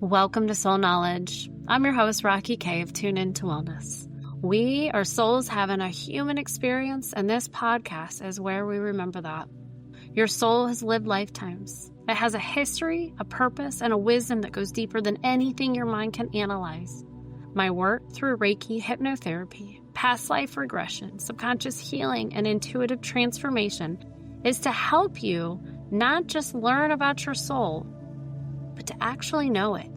Welcome to Soul Knowledge. I'm your host, Rocky K of Tune Into Wellness. We are souls having a human experience, and this podcast is where we remember that. Your soul has lived lifetimes. It has a history, a purpose, and a wisdom that goes deeper than anything your mind can analyze. My work through Reiki, hypnotherapy, past life regression, subconscious healing, and intuitive transformation is to help you not just learn about your soul, but to actually know it.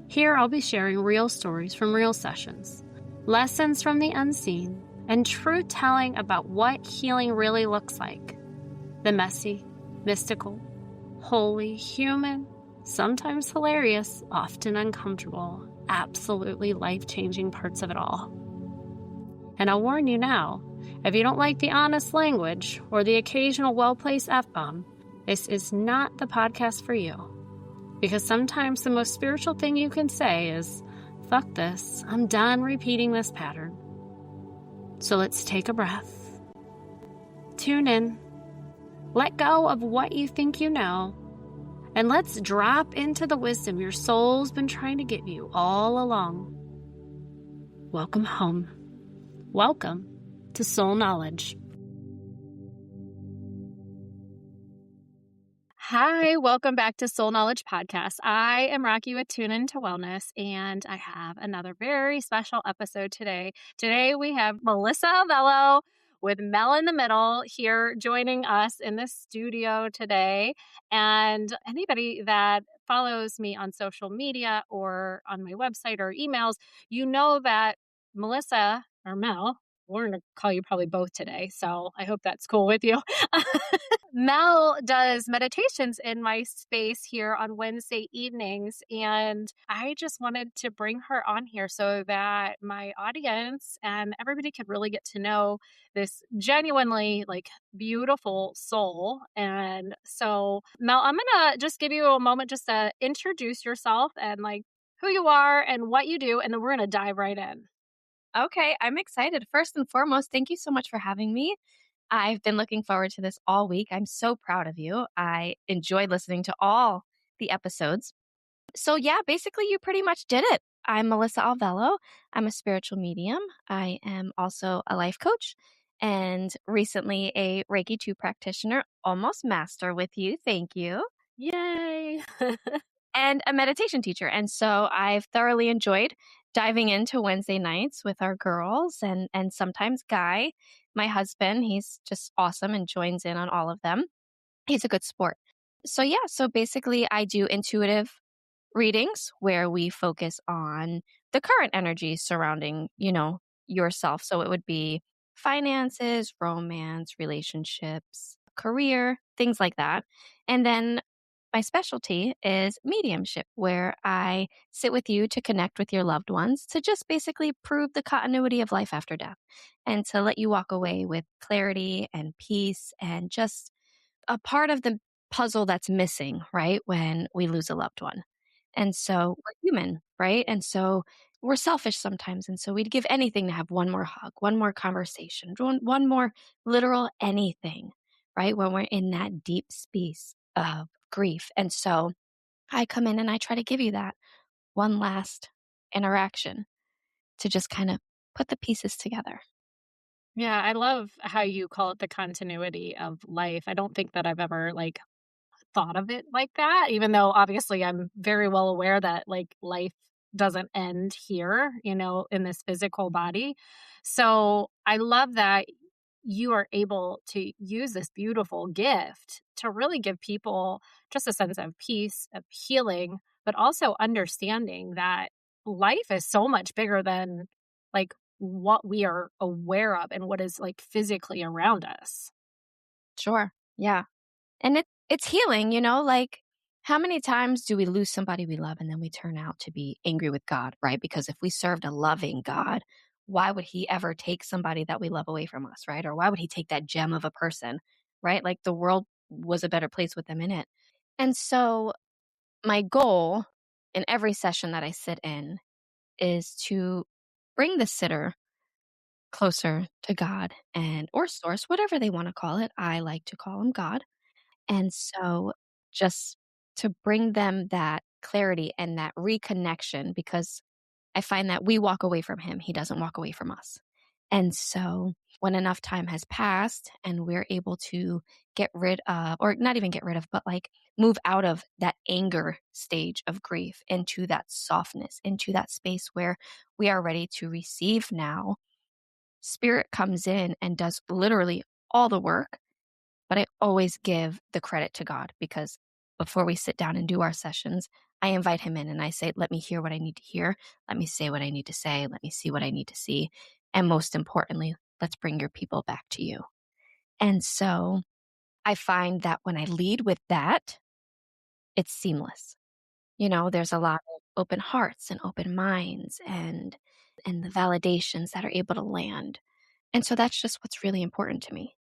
Here I'll be sharing real stories from real sessions, lessons from the unseen, and truth telling about what healing really looks like. The messy, mystical, holy, human, sometimes hilarious, often uncomfortable, absolutely life-changing parts of it all. And I'll warn you now, if you don't like the honest language or the occasional well-placed F-bomb, this is not the podcast for you. Because sometimes the most spiritual thing you can say is, fuck this, I'm done repeating this pattern. So let's take a breath. Tune in. Let go of what you think you know. And let's drop into the wisdom your soul's been trying to give you all along. Welcome home. Welcome to Soul Knowledge. Hi, welcome back to Soul Knowledge Podcast. I am Rocky with Tune Into Wellness, and I have another very special episode today. Today we have Melissa Avello with Mel in the Middle here joining us in the studio today. And anybody that follows me on social media or on my website or emails, you know that Melissa or Mel, we're going to call you probably both today, so I hope that's cool with you. Mel does meditations in my space here on Wednesday evenings, and I just wanted to bring her on here so that my audience and everybody could really get to know this genuinely beautiful soul. And so, Mel, I'm going to just give you a moment just to introduce yourself and who you are and what you do, and then we're going to dive right in. Okay, I'm excited. First and foremost, thank you so much for having me. I've been looking forward to this all week. I'm so proud of you. I enjoyed listening to all the episodes. So, yeah, basically, you pretty much did it. I'm Melissa Alvello. I'm a spiritual medium. I am also a life coach and recently a Reiki 2 practitioner, almost master with you. Thank you. Yay! And a meditation teacher. And so I've thoroughly enjoyed diving into Wednesday nights with our girls and sometimes Guy, my husband. He's just awesome and joins in on all of them. He's a good sport. So yeah, so basically I do intuitive readings where we focus on the current energy surrounding, yourself. So it would be finances, romance, relationships, career, things like that. And then my specialty is mediumship, where I sit with you to connect with your loved ones to just basically prove the continuity of life after death and to let you walk away with clarity and peace and just a part of the puzzle that's missing, right? When we lose a loved one. And so we're human, right? And so we're selfish sometimes. And so we'd give anything to have one more hug, one more conversation, one more literal anything, right? When we're in that deep space of grief. And so I come in and I try to give you that one last interaction to just kind of put the pieces together. Yeah, I love how you call it the continuity of life. I don't think that I've ever thought of it like that, even though obviously I'm very well aware that life doesn't end here, in this physical body. So I love that you are able to use this beautiful gift to really give people just a sense of peace, of healing, but also understanding that life is so much bigger than what we are aware of and what is physically around us. Sure. Yeah. And it's healing, how many times do we lose somebody we love and then we turn out to be angry with God, right? Because if we served a loving God, why would he ever take somebody that we love away from us, right? Or why would he take that gem of a person, right? Like the world was a better place with them in it. And so my goal in every session that I sit in is to bring the sitter closer to God and or source, whatever they want to call it. I like to call him God. And so just to bring them that clarity and that reconnection, because I find that we walk away from him, he doesn't walk away from us. And so when enough time has passed and we're able to get rid of, or not even get rid of, but like move out of that anger stage of grief into that softness, into that space where we are ready to receive now, spirit comes in and does literally all the work. But I always give the credit to God, because before we sit down and do our sessions, I invite him in and I say, let me hear what I need to hear. Let me say what I need to say. Let me see what I need to see. And most importantly, let's bring your people back to you. And so I find that when I lead with that, it's seamless. There's a lot of open hearts and open minds and the validations that are able to land. And so that's just what's really important to me.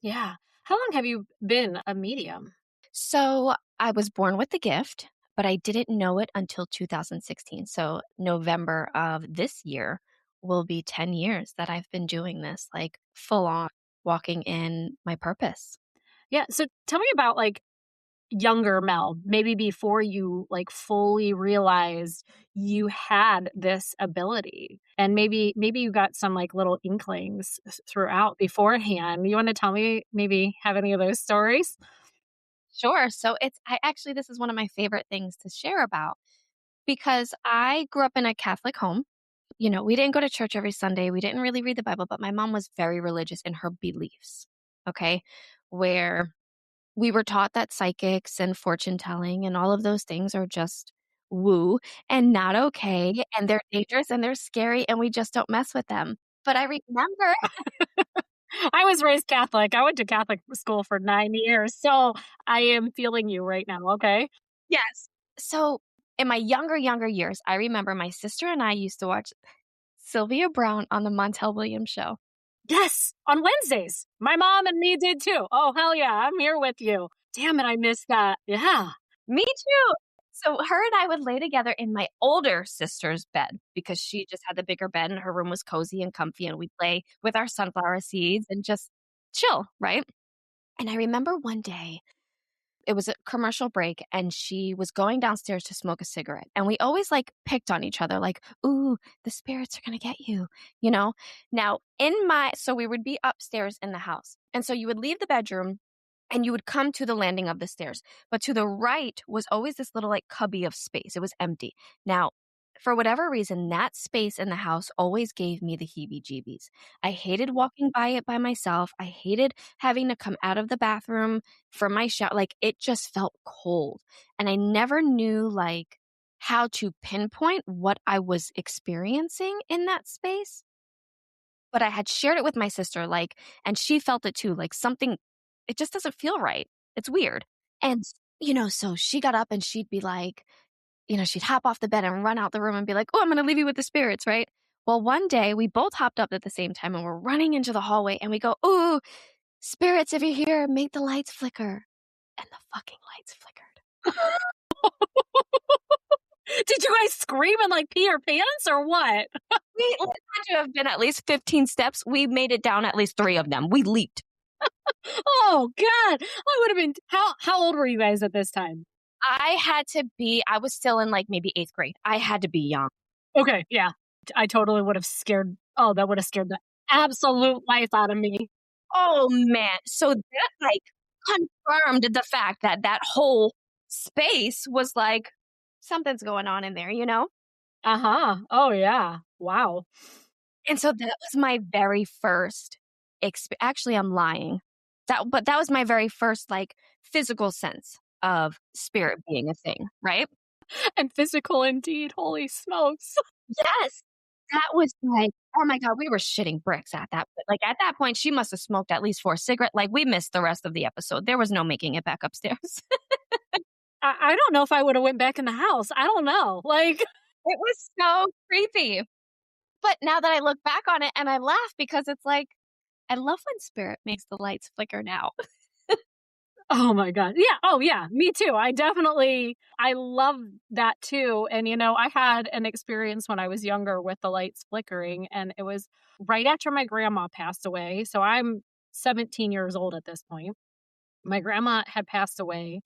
Yeah. How long have you been a medium? So I was born with the gift, but I didn't know it until 2016. So November of this year will be 10 years that I've been doing this, like full on walking in my purpose. Yeah. So tell me about like younger Mel, maybe before you like fully realized you had this ability. And maybe you got some like little inklings throughout beforehand. You want to tell me, maybe have any of those stories? Sure. So this is one of my favorite things to share about, because I grew up in a Catholic home. We didn't go to church every Sunday. We didn't really read the Bible, but my mom was very religious in her beliefs. Okay. Where we were taught that psychics and fortune telling and all of those things are just woo and not okay. And they're dangerous and they're scary and we just don't mess with them. But I remember. I was raised Catholic. I went to Catholic school for 9 years. So I am feeling you right now. Okay. Yes. So in my younger years, I remember my sister and I used to watch Sylvia Brown on the Montel Williams show. Yes. On Wednesdays. My mom and me did too. Oh, hell yeah. I'm here with you. Damn it. I missed that. Yeah. Me too. So her and I would lay together in my older sister's bed, because she just had the bigger bed and her room was cozy and comfy, and we'd play with our sunflower seeds and just chill, right? And I remember one day it was a commercial break and she was going downstairs to smoke a cigarette. And we always like picked on each other, like, ooh, the spirits are going to get you, you know? Now, so we would be upstairs in the house. And so you would leave the bedroom and you would come to the landing of the stairs. But to the right was always this little like cubby of space. It was empty. Now, for whatever reason, that space in the house always gave me the heebie-jeebies. I hated walking by it by myself. I hated having to come out of the bathroom from my shower. Like, it just felt cold. And I never knew like how to pinpoint what I was experiencing in that space. But I had shared it with my sister, like, and she felt it too, like something, it just doesn't feel right. It's weird. And, so she got up and she'd be like, she'd hop off the bed and run out the room and be like, oh, I'm going to leave you with the spirits, right? Well, one day we both hopped up at the same time and we're running into the hallway and we go, oh, spirits, if you're here, make the lights flicker. And the fucking lights flickered. Did you guys scream and like pee your pants or what? It had to have been at least 15 steps. We made it down at least 3 of them. We leaped. Oh God. I would have been, how old were you guys at this time? I was still in like maybe 8th grade. I had to be young. Okay. Yeah. I totally would have that would have scared the absolute life out of me. Oh man. So that like confirmed the fact that that whole space was like, something's going on in there, Uh-huh. Oh yeah. Wow. And so that was my very first actually, I'm lying. But that was my very first like physical sense of spirit being a thing, right? And physical indeed. Holy smokes. Yes. That was like, oh my God, we were shitting bricks at that. But like at that point, she must have smoked at least 4 cigarettes. Like we missed the rest of the episode. There was no making it back upstairs. I don't know if I would have went back in the house. I don't know. Like it was so creepy. But now that I look back on it and I laugh, because it's like, I love when spirit makes the lights flicker now. oh my God. Yeah. Oh yeah. Me too. I love that too. And I had an experience when I was younger with the lights flickering, and it was right after my grandma passed away. So I'm 17 years old at this point. My grandma had passed away,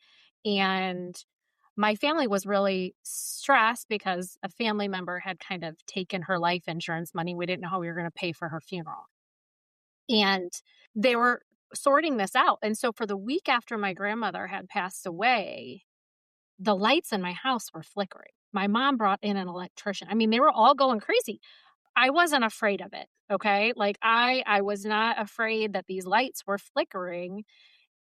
and my family was really stressed because a family member had kind of taken her life insurance money. We didn't know how we were going to pay for her funeral. And they were sorting this out. And so for the week after my grandmother had passed away, the lights in my house were flickering. My mom brought in an electrician. I mean, they were all going crazy. I wasn't afraid of it, okay? Like, I was not afraid that these lights were flickering,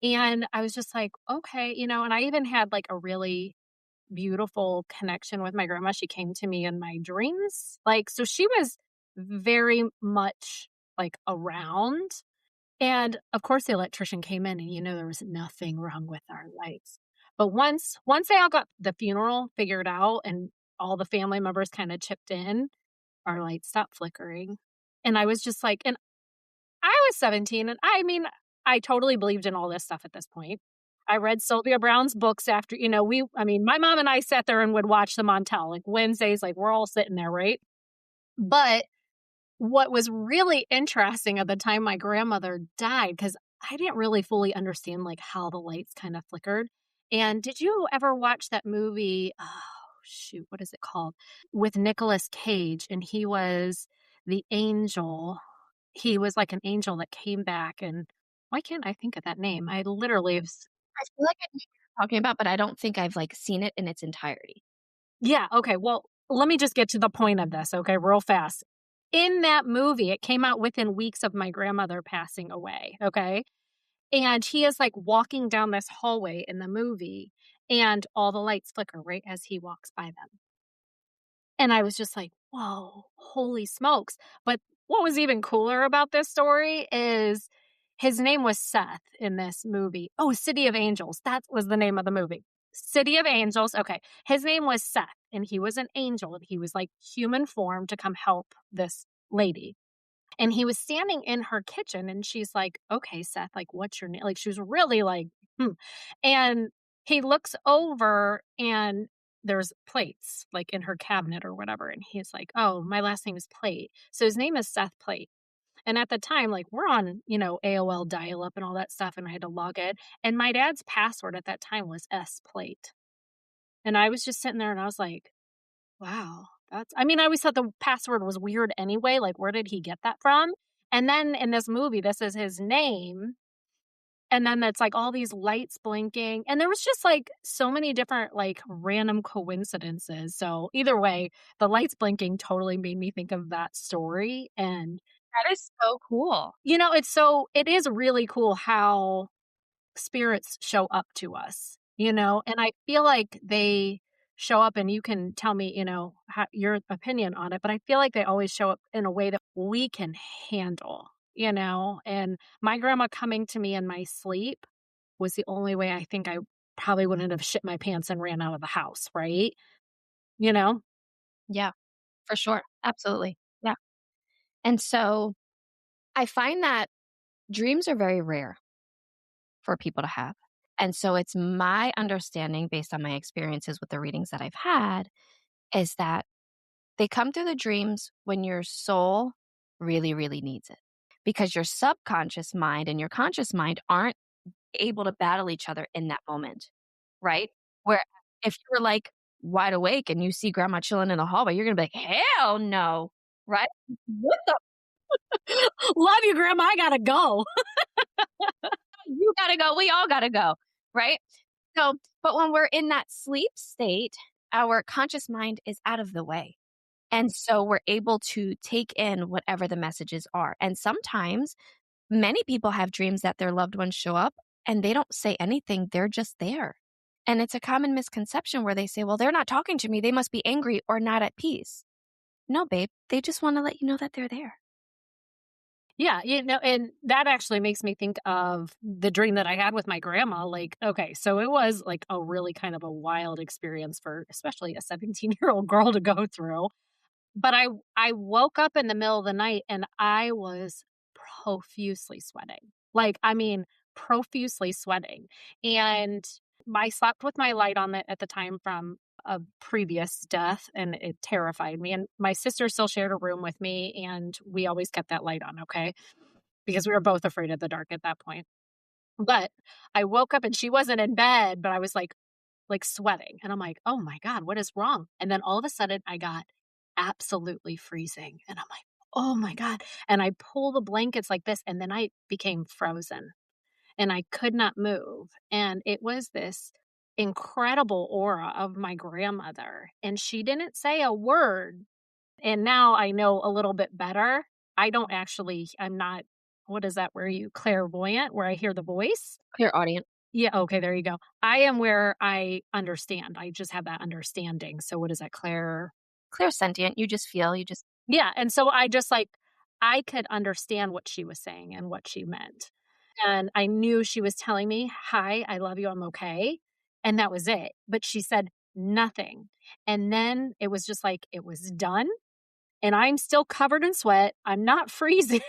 and I was just like, "Okay," and I even had, like, a really beautiful connection with my grandma. She came to me in my dreams, like, so she was very much, like, around, and, of course, the electrician came in, and, there was nothing wrong with our lights. But once they all got the funeral figured out and all the family members kinda chipped in, our lights stopped flickering. And I was just like, and I was 17, and I mean, I totally believed in all this stuff at this point. I read Sylvia Browne's books after, my mom and I sat there and would watch them on like Wednesdays, like we're all sitting there, right? But what was really interesting at the time my grandmother died, because I didn't really fully understand like how the lights kind of flickered. And did you ever watch that movie? Oh, shoot, what is it called? With Nicolas Cage, and he was the angel. He was like an angel that came back, and why can't I think of that name? I literally have I feel like I know what you're talking about, but I don't think I've, like, seen it in its entirety. yeah, okay, well, let me just get to the point of this, okay, real fast. In that movie, it came out within weeks of my grandmother passing away, okay? And he is, like, walking down this hallway in the movie, and all the lights flicker right as he walks by them. And I was just like, "Whoa, holy smokes." But what was even cooler about this story is his name was Seth in this movie. Oh, City of Angels, that was the name of the movie. City of Angels, okay. His name was Seth, and he was an angel, and he was, like, human form to come help this lady. And he was standing in her kitchen, and she's like, "Okay, Seth, like, what's your name?" Like, she was really like, "Hmm." And he looks over, and there's plates, like, in her cabinet or whatever, and he's like, "Oh, my last name is Plate." So his name is Seth Plate. And at the time, like, we're on, AOL dial-up and all that stuff, and I had to log in, and my dad's password at that time was S Plate. And I was just sitting there, and I was like, wow, I always thought the password was weird anyway, like, where did he get that from? And then in this movie, this is his name, and then it's, like, all these lights blinking, and there was just, like, so many different, like, random coincidences, so either way, the lights blinking totally made me think of that story, and, That is so cool. it is really cool how spirits show up to us, and I feel like they show up, and you can tell me, your opinion on it, but I feel like they always show up in a way that we can handle, and my grandma coming to me in my sleep was the only way I think I probably wouldn't have shit my pants and ran out of the house, right? You know? Yeah, for sure. Absolutely. Yeah. And so I find that dreams are very rare for people to have. And so it's my understanding based on my experiences with the readings that I've had is that they come through the dreams when your soul really, really needs it because your subconscious mind and your conscious mind aren't able to battle each other in that moment, right? Where if you're like wide awake and you see grandma chilling in the hallway, you're going to be like, hell no, right? What the Love you, grandma. I gotta go. you gotta go. We all gotta go. Right. So, but when we're in that sleep state, our conscious mind is out of the way. And so we're able to take in whatever the messages are. And sometimes many people have dreams that their loved ones show up and they don't say anything. They're just there. And it's a common misconception where they say, well, they're not talking to me. They must be angry or not at peace. No, babe. They just want to let you know that they're there. Yeah, and that actually makes me think of the dream that I had with my grandma. Like, okay, so it was like a really kind of a wild experience for especially a 17-year-old girl to go through. But I woke up in the middle of the night, and I was profusely sweating. Like, I mean, profusely sweating. And I slept with my light on at the time from a previous death, and it terrified me. And my sister still shared a room with me, and we always kept that light on, okay? Because we were both afraid of the dark at that point. But I woke up and she wasn't in bed, but I was like like sweating. And I'm like, oh my God, what is wrong? And then all of a sudden I got absolutely freezing. And I'm like, oh my God. And I pull the blankets like this, and then I became frozen and I could not move. And it was this incredible aura of my grandmother. And she didn't say a word. And now I know a little bit better. I'm not, what is that where you clairvoyant, where I hear the voice? Clear audience. Yeah, okay, there you go. I am where I understand. I just have that understanding. So what is that, Clear sentient. You just feel, you just, yeah, and so I just, like, I could understand what she was saying and what she meant. And I knew she was telling me, "Hi, I love you, I'm okay," and that was it. But she said nothing. And then it was just like it was done, and I'm still covered in sweat. I'm not freezing.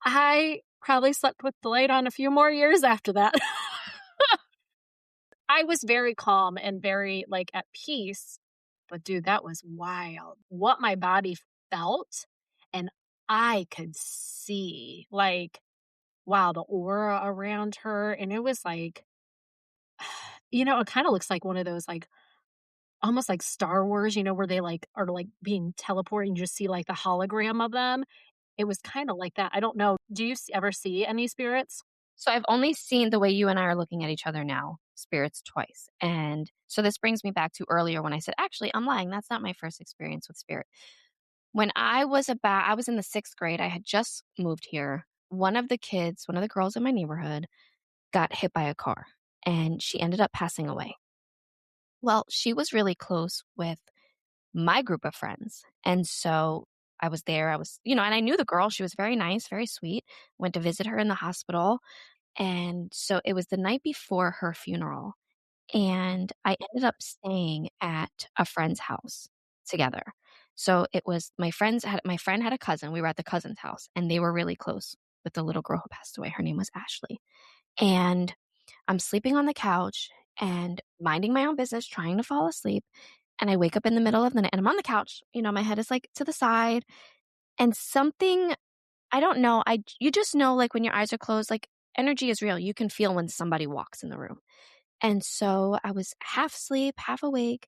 I probably slept with the light on a few more years after that. I was very calm and very, like, at peace, but dude, that was wild. What my body felt, and I could see, like, wow, the aura around her, and it was like, it kinda looks like one of those, like, almost like Star Wars, where they, like, are, like, being teleported, and you just see, like, the hologram of them. It was kinda like that. I don't know. Do you ever see any spirits? so I've only seen the way you and I are looking at each other now, spirits twice. And so this brings me back to earlier when I said, actually, I'm lying. That's not my first experience with spirit. When I was in the sixth grade, I had just moved here. One of the girls in my neighborhood got hit by a car and she ended up passing away. Well, she was really close with my group of friends. And so I was there. And I knew the girl. She was very nice, very sweet. Went to visit her in the hospital. And so it was the night before her funeral. And I ended up staying at a friend's house together. So it was my friend had a cousin. We were at the cousin's house and they were really close with the little girl who passed away. Her name was Ashley. And I'm sleeping on the couch and minding my own business, trying to fall asleep. And I wake up in the middle of the night and I'm on the couch. My head is like to the side and something, I don't know. You just know, like when your eyes are closed, like energy is real. You can feel when somebody walks in the room. And so I was half asleep, half awake,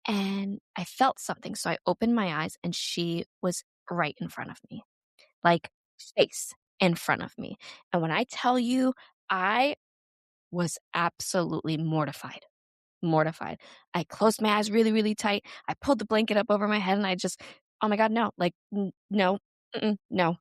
and I felt something. So I opened my eyes and she was right in front of me, like face in front of me. And when I tell you, I was absolutely mortified. Mortified. I closed my eyes really, really tight. I pulled the blanket up over my head and oh my God, no, like, no, no.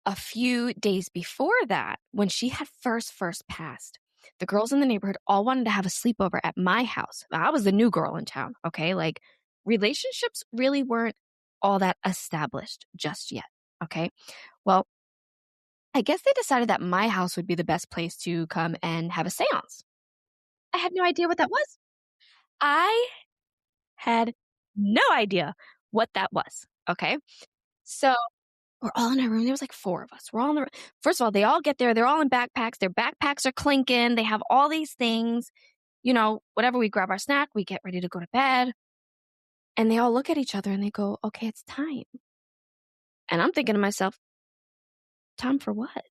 A few days before that, when she had first passed, the girls in the neighborhood all wanted to have a sleepover at my house. I was the new girl in town, okay? Like, relationships really weren't all that established just yet, okay? Well, I guess they decided that my house would be the best place to come and have a seance. I had no idea what that was. I had no idea what that was, okay? So we're all in our room. There was like four of us. We're all in the room. First of all, they all get there. They're all in backpacks. Their backpacks are clinking. They have all these things. Whatever, we grab our snack, we get ready to go to bed. And they all look at each other and they go, okay, it's time. And I'm thinking to myself, time for what?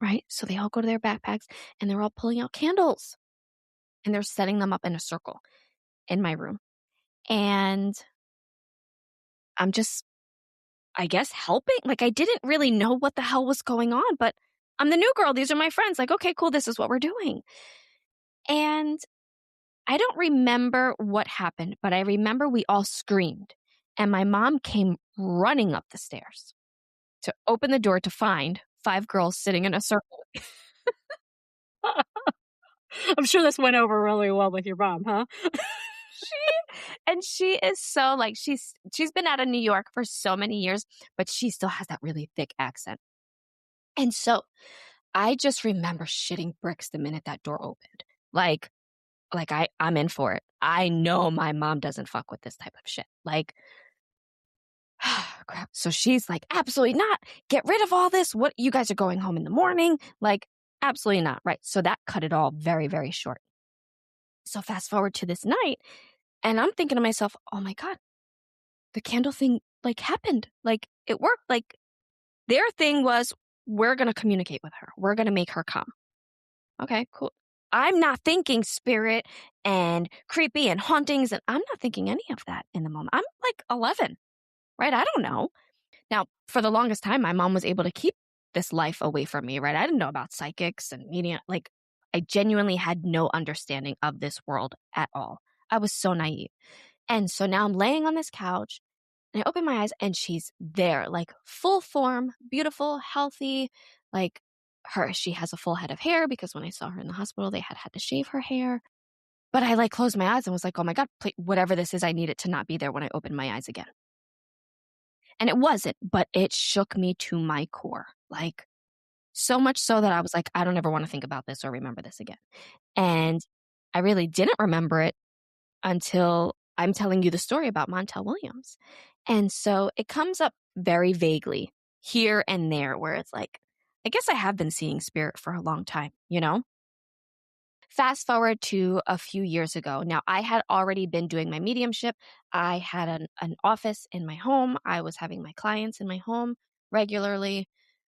Right? So they all go to their backpacks and they're all pulling out candles and they're setting them up in a circle in my room. And I'm just, I guess, helping. Like, I didn't really know what the hell was going on, but I'm the new girl. These are my friends. Like, okay, cool. This is what we're doing. And I don't remember what happened, but I remember we all screamed. And my mom came running up the stairs to open the door to find five girls sitting in a circle. I'm sure this went over really well with your mom, huh? She is so like, she's been out of New York for so many years, but she still has that really thick accent. And so I just remember shitting bricks the minute that door opened. Like I'm in for it. I know my mom doesn't fuck with this type of shit. Like, crap. So she's like, absolutely not. Get rid of all this. What, you guys are going home in the morning? Like, absolutely not. Right. So that cut it all very, very short. So fast forward to this night, and I'm thinking to myself, oh my God, the candle thing like happened. Like, it worked. Like, their thing was, we're going to communicate with her. We're going to make her come. Okay, cool. I'm not thinking spirit and creepy and hauntings, and I'm not thinking any of that in the moment. I'm like 11, right? I don't know. Now, for the longest time, my mom was able to keep this life away from me, right? I didn't know about psychics and media. Like, I genuinely had no understanding of this world at all. I was so naive. And so now I'm laying on this couch and I open my eyes and she's there, like full form, beautiful, healthy, like she has a full head of hair because when I saw her in the hospital, they had to shave her hair. But I like closed my eyes and was like, oh my God, whatever this is, I need it to not be there when I open my eyes again. And it wasn't, but it shook me to my core. Like, so much so that I was like, I don't ever want to think about this or remember this again. And I really didn't remember it until I'm telling you the story about Montel Williams. And so it comes up very vaguely here and there where it's like, I guess I have been seeing spirit for a long time, you know? Fast forward to a few years ago. Now, I had already been doing my mediumship. I had an office in my home. I was having my clients in my home regularly.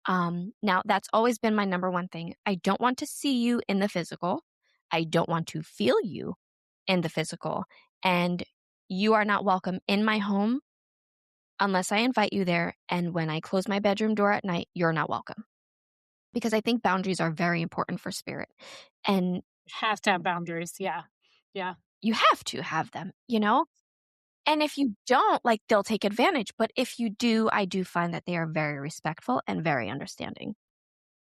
Now, that's always been my number one thing. I don't want to see you in the physical. I don't want to feel you in the physical. And you are not welcome in my home unless I invite you there. And when I close my bedroom door at night, you're not welcome. Because I think boundaries are very important for spirit. And Have to have boundaries. Yeah. Yeah. you have to have them, you know? And if you don't, like, they'll take advantage. But if you do, I do find that they are very respectful and very understanding.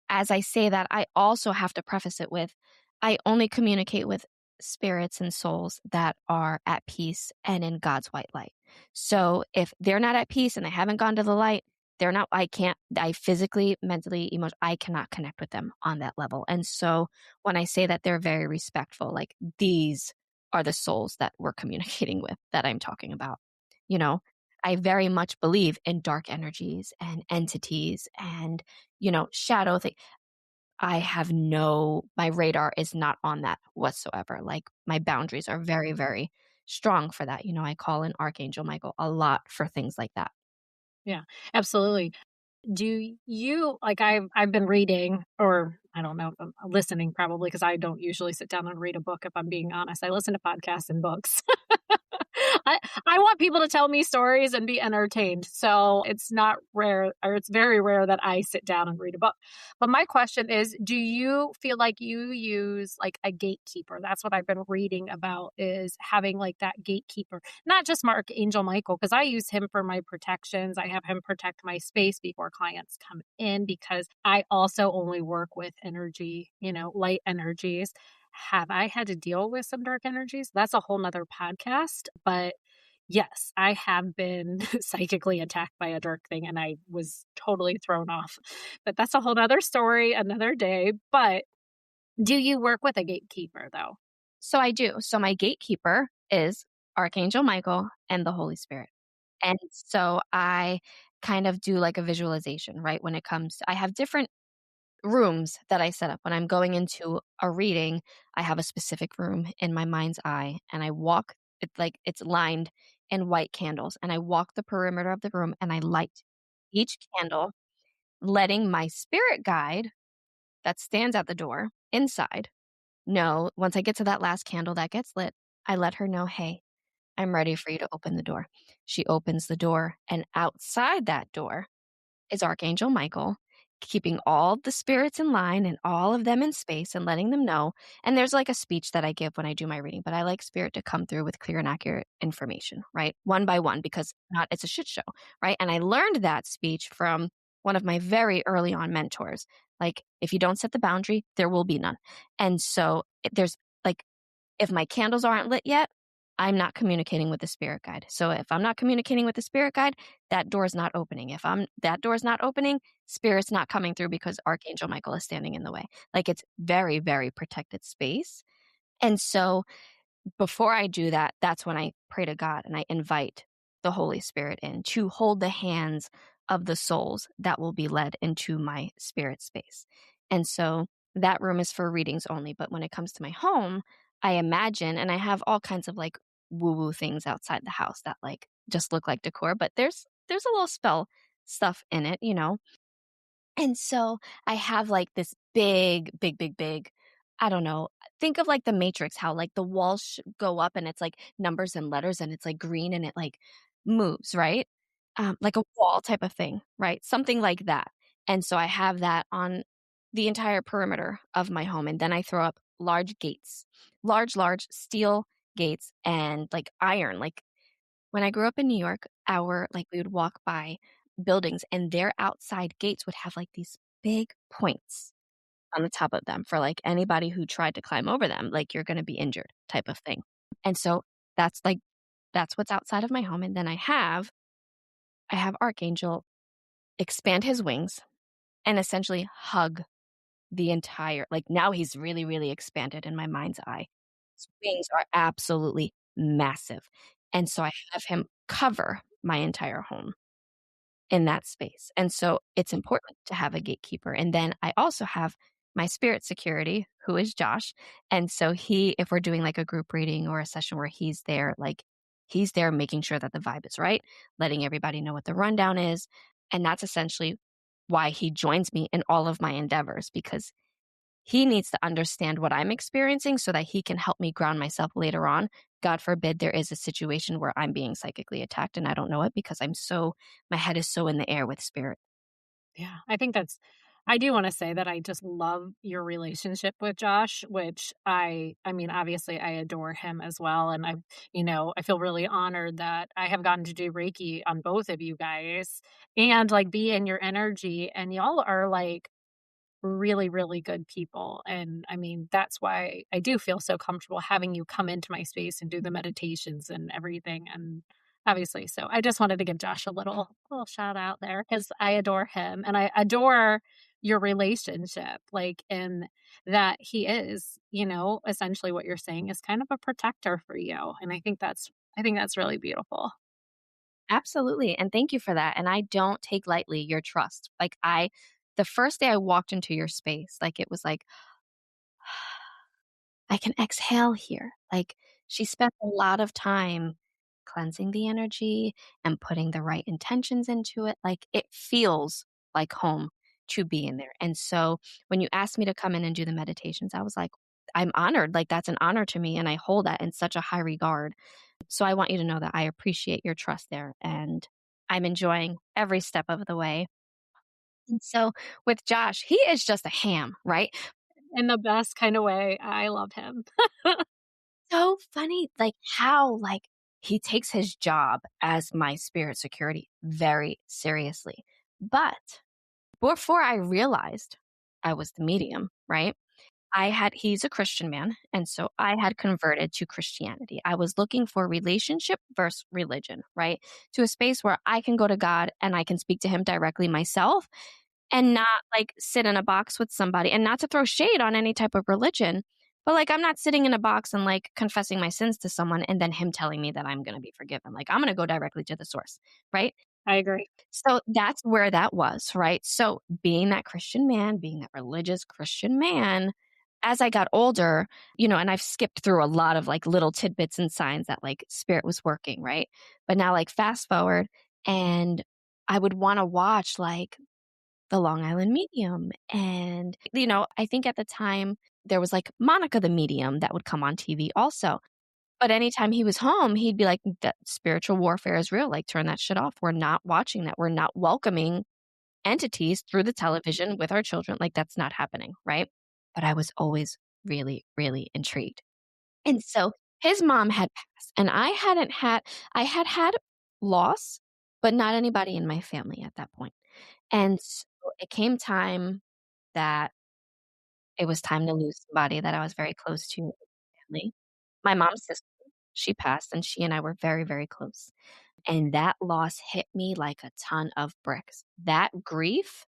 As I say that, I also have to preface it with, I only communicate with spirits and souls that are at peace and in God's white light. So if they're not at peace and they haven't gone to the light, I physically, mentally, emotionally, I cannot connect with them on that level. And so when I say that they're very respectful, like these are the souls that we're communicating with that I'm talking about, you know? I very much believe in dark energies and entities and, shadow things. My radar is not on that whatsoever. Like my boundaries are very, very strong for that. I call in Archangel Michael a lot for things like that. Yeah. Absolutely. Do you like I've been reading, or I don't know if I'm listening, probably because I don't usually sit down and read a book, if I'm being honest. I listen to podcasts and books. I want people to tell me stories and be entertained. So it's not rare, or it's very rare that I sit down and read a book. But my question is, do you feel like you use like a gatekeeper? That's what I've been reading about, is having like that gatekeeper, not just Mark Angel Michael, because I use him for my protections. I have him protect my space before clients come in, because I also only work with energy, light energies. Have I had to deal with some dark energies? That's a whole nother podcast. But yes, I have been psychically attacked by a dark thing and I was totally thrown off. But that's a whole nother story, another day. But do you work with a gatekeeper though? So I do. So my gatekeeper is Archangel Michael and the Holy Spirit. And so I kind of do like a visualization, right? When it comes, I have different rooms that I set up. When I'm going into a reading, I have a specific room in my mind's eye and I walk it like it's lined in white candles and I walk the perimeter of the room and I light each candle, letting my spirit guide that stands at the door inside know once I get to that last candle that gets lit, I let her know, hey, I'm ready for you to open the door. She opens the door and outside that door is Archangel Michael, keeping all the spirits in line and all of them in space and letting them know. And there's like a speech that I give when I do my reading, but I like spirit to come through with clear and accurate information, right? One by one, because not it's a shit show, right? And I learned that speech from one of my very early on mentors. Like, if you don't set the boundary, there will be none. And so there's like, if my candles aren't lit yet, I'm not communicating with the spirit guide. So if I'm not communicating with the spirit guide, that door is not opening. If that door is not opening, spirit's not coming through because Archangel Michael is standing in the way. Like, it's very, very protected space. And so before I do that, that's when I pray to God and I invite the Holy Spirit in to hold the hands of the souls that will be led into my spirit space. And so that room is for readings only. But when it comes to my home, I imagine, and I have all kinds of like woo-woo things outside the house that like just look like decor, but there's a little spell stuff in it, And so I have like this big, big, big, big I don't know. Think of like the Matrix, how like the walls go up and it's like numbers and letters and it's like green and it like moves, right? Like a wall type of thing, right? Something like that. And so I have that on the entire perimeter of my home. And then I throw up large gates, large steel gates and like iron. Like when I grew up in New York, like we would walk by buildings and their outside gates would have like these big points on the top of them for, like, anybody who tried to climb over them, like, you're gonna be injured type of thing. And so that's, like that's what's outside of my home, and then I have Archangel expand his wings and essentially hug the entire like, now he's really, really expanded in my mind's eye. His wings are absolutely massive, and so I have him cover my entire home in that space. And so it's important to have a gatekeeper. And then I also have my spirit security, who is Josh. And so if we're doing like a group reading or a session where he's there, like he's there making sure that the vibe is right, letting everybody know what the rundown is. And that's essentially why he joins me in all of my endeavors because he needs to understand what I'm experiencing so that he can help me ground myself later on. God forbid there is a situation where I'm being psychically attacked and I don't know it because my head is so in the air with spirit. Yeah, I think I do wanna say that I just love your relationship with Josh, which I mean, obviously, I adore him as well, and I feel really honored that I have gotten to do Reiki on both of you guys and, like, be in your energy, and y'all are, like, really, really good people. And I mean, that's why I do feel so comfortable having you come into my space and do the meditations and everything. And obviously, so I just wanted to give Josh a little shout out there because I adore him and I adore your relationship, like in that he is, essentially what you're saying is kind of a protector for you. And I think that's really beautiful. Absolutely. And thank you for that. And I don't take lightly your trust. The first day I walked into your space, like it was like, I can exhale here. Like she spent a lot of time cleansing the energy and putting the right intentions into it. Like it feels like home to be in there. And so when you asked me to come in and do the meditations, I was like, I'm honored. Like that's an honor to me. And I hold that in such a high regard. So I want you to know that I appreciate your trust there and I'm enjoying every step of the way. And so with Josh, he is just a ham, right? In the best kind of way. I love him. So funny, like how he takes his job as my spirit security very seriously. But before I realized I was the medium, right? He's a Christian man. And so I had converted to Christianity. I was looking for relationship versus religion, right? To a space where I can go to God and I can speak to him directly myself and not like sit in a box with somebody and not to throw shade on any type of religion. But like, I'm not sitting in a box and like confessing my sins to someone and then him telling me that I'm going to be forgiven. Like, I'm going to go directly to the source, right? I agree. So that's where that was, right? So being that Christian man, being that religious Christian man, as I got older, and I've skipped through a lot of like little tidbits and signs that like spirit was working, right? But now like fast forward and I would want to watch like the Long Island Medium. And, I think at the time there was like Monica the Medium that would come on TV also. But anytime he was home, he'd be like, that spiritual warfare is real. Like, turn that shit off. We're not watching that. We're not welcoming entities through the television with our children. Like, that's not happening. Right. But I was always really, really intrigued. And so his mom had passed, and I had had loss, but not anybody in my family at that point. And so it came time that it was time to lose somebody that I was very close to in my family. My mom's sister, she passed, and she and I were very, very close. And that loss hit me like a ton of bricks. That grief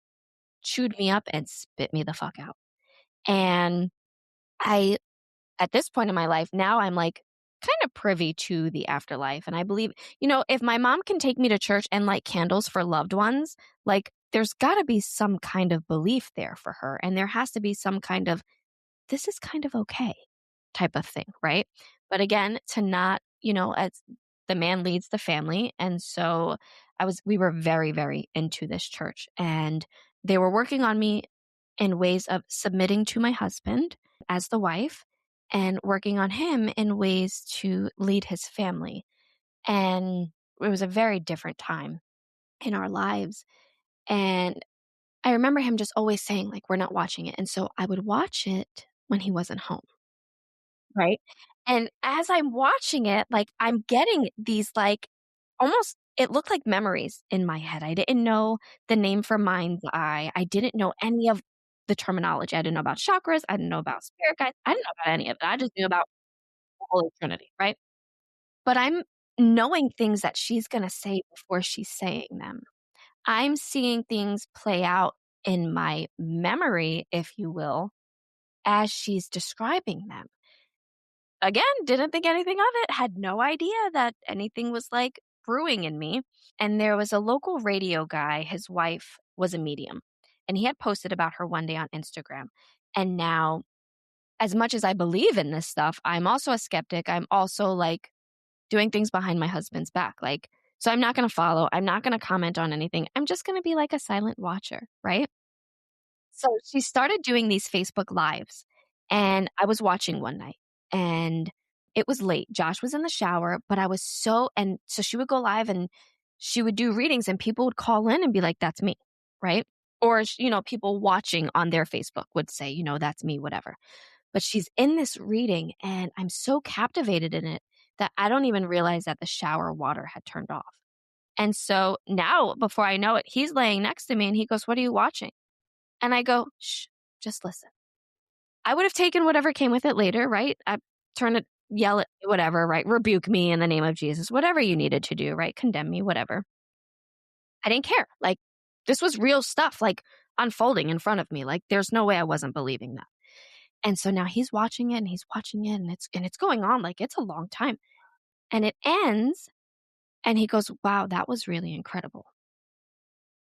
chewed me up and spit me the fuck out. And I at this point in my life, now I'm like kind of privy to the afterlife. And I believe, if my mom can take me to church and light candles for loved ones, like there's got to be some kind of belief there for her. And there has to be some kind of, this is kind of okay type of thing. Right. But again, to not, as the man leads the family. And so we were very, very into this church and they were working on me in ways of submitting to my husband as the wife and working on him in ways to lead his family. And it was a very different time in our lives. And I remember him just always saying, like, we're not watching it. And so I would watch it when he wasn't home. Right. And as I'm watching it, like, I'm getting these, like, almost, it looked like memories in my head. I didn't know the name for mind's eye. I didn't know any of the terminology. I didn't know about chakras. I didn't know about spirit guides. I didn't know about any of it. I just knew about the Holy Trinity. Right. But I'm knowing things that she's going to say before she's saying them. I'm seeing things play out in my memory, if you will, as she's describing them. Again, didn't think anything of it, had no idea that anything was like brewing in me. And there was a local radio guy, his wife was a medium, and he had posted about her one day on Instagram. And now, as much as I believe in this stuff, I'm also a skeptic. I'm also like doing things behind my husband's back. Like, so I'm not going to follow, I'm not going to comment on anything. I'm just going to be like a silent watcher, right? So she started doing these Facebook Lives, and I was watching one night, and it was late. Josh was in the shower, but I was and so she would go live and she would do readings, and people would call in and be like, that's me, right? Or, people watching on their Facebook would say, that's me, whatever. But she's in this reading, and I'm so captivated in it that I don't even realize that the shower water had turned off. And so now, before I know it, he's laying next to me and he goes, what are you watching? And I go, shh, just listen. I would have taken whatever came with it later, right? I turn it, yell at whatever, right? Rebuke me in the name of Jesus, whatever you needed to do, right? Condemn me, whatever. I didn't care. Like, this was real stuff, like unfolding in front of me. Like, there's no way I wasn't believing that. And so now he's watching it and he's watching it, and it's going on like it's a long time. And it ends and he goes, wow, that was really incredible.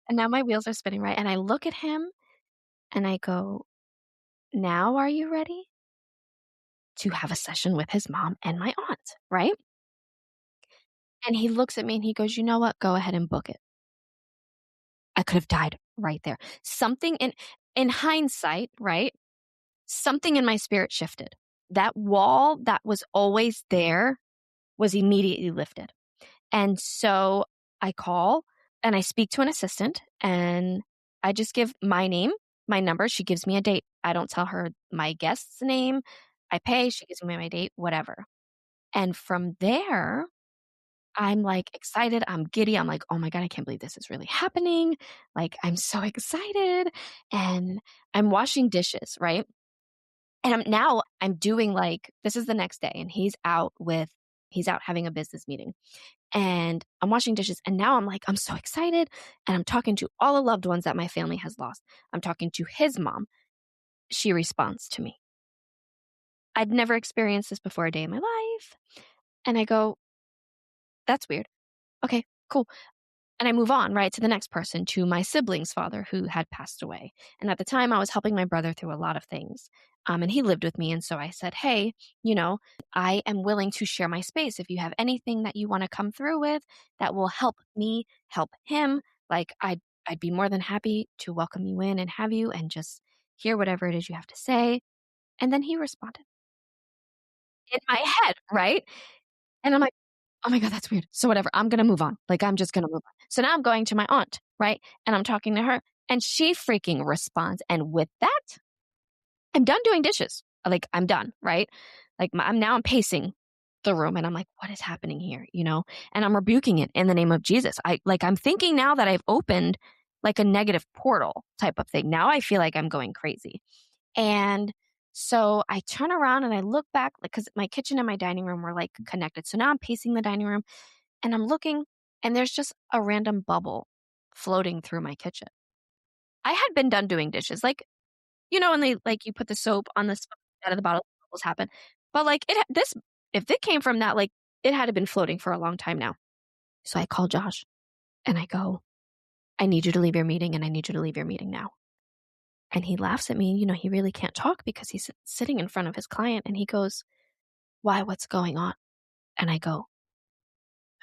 And now my wheels are spinning, right? And I look at him and I go, now are you ready to have a session with his mom and my aunt, right? And he looks at me and he goes, you know what? Go ahead and book it. I could have died right there. Something in hindsight, right? Something in my spirit shifted. That wall that was always there was immediately lifted. And so I call and I speak to an assistant, and I just give my name, my number. She gives me a date. I don't tell her my guest's name. I pay. She gives me my date, whatever. And from there, I'm like excited. I'm giddy. I'm like, oh my God, I can't believe this is really happening. Like, I'm so excited. And I'm washing dishes, right? And I'm doing like, this is the next day, and he's out having a business meeting. And I'm washing dishes. And now I'm like, I'm so excited. And I'm talking to all the loved ones that my family has lost. I'm talking to his mom. She responds to me. I'd never experienced this before a day in my life. And I go, that's weird. Okay, cool. And I move on, right, to the next person, to my sibling's father who had passed away. And at the time, I was helping my brother through a lot of things. And he lived with me. And so I said, hey, I am willing to share my space. If you have anything that you want to come through with that will help me help him, like, I'd be more than happy to welcome you in and have you and just hear whatever it is you have to say. And then he responded in my head, right? And I'm like, oh my God, that's weird. So whatever, I'm going to move on. Like, I'm just going to move on. So now I'm going to my aunt, right? And I'm talking to her, and she freaking responds. And with that, I'm done doing dishes. Like, I'm done, right? Like, I'm pacing the room, and I'm like, what is happening here? And I'm rebuking it in the name of Jesus. I'm thinking now that I've opened like a negative portal type of thing. Now I feel like I'm going crazy. And so I turn around and I look back, like, because my kitchen and my dining room were like connected. So now I'm pacing the dining room and I'm looking, and there's just a random bubble floating through my kitchen. I had been done doing dishes, like, when they like you put the soap on the out of the bottle, bubbles happen. But like if it came from that, like, it had been floating for a long time now. So I call Josh and I go, I need you to leave your meeting, and I need you to leave your meeting now. And he laughs at me. He really can't talk because he's sitting in front of his client. And he goes, why? What's going on? And I go,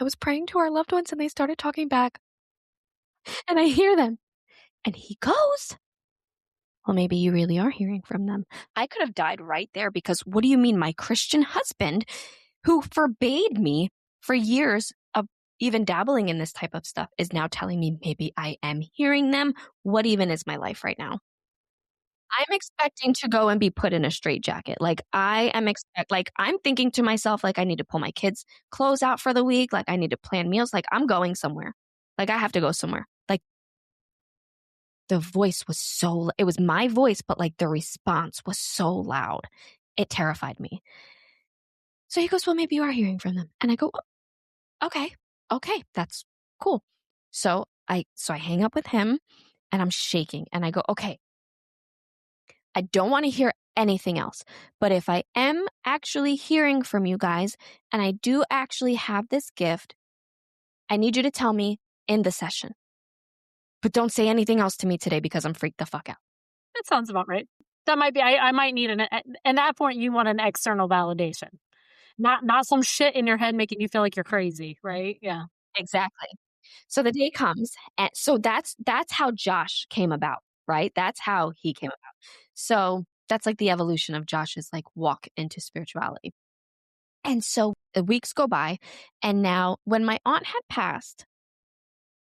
I was praying to our loved ones and they started talking back. And I hear them. And he goes, well, maybe you really are hearing from them. I could have died right there because what do you mean my Christian husband, who forbade me for years of even dabbling in this type of stuff, is now telling me maybe I am hearing them? What even is my life right now? I'm expecting to go and be put in a straitjacket. Like I'm thinking to myself, like I need to pull my kids' clothes out for the week. Like I need to plan meals. Like I'm going somewhere. Like I have to go somewhere. Like the voice was it was my voice, but like the response was so loud. It terrified me. So he goes, well, maybe you are hearing from them. And I go, "Oh, okay, that's cool." So I hang up with him and I'm shaking and I go, okay, I don't want to hear anything else. But if I am actually hearing from you guys and I do actually have this gift, I need you to tell me in the session. But don't say anything else to me today because I'm freaked the fuck out. That sounds about right. That might be, I might need at that point, you want an external validation, not some shit in your head making you feel like you're crazy, right? Yeah. Exactly. So the day comes, and so that's how Josh came about, right? That's how he came about. So that's like the evolution of Josh's like walk into spirituality. And so the weeks go by, and now when my aunt had passed,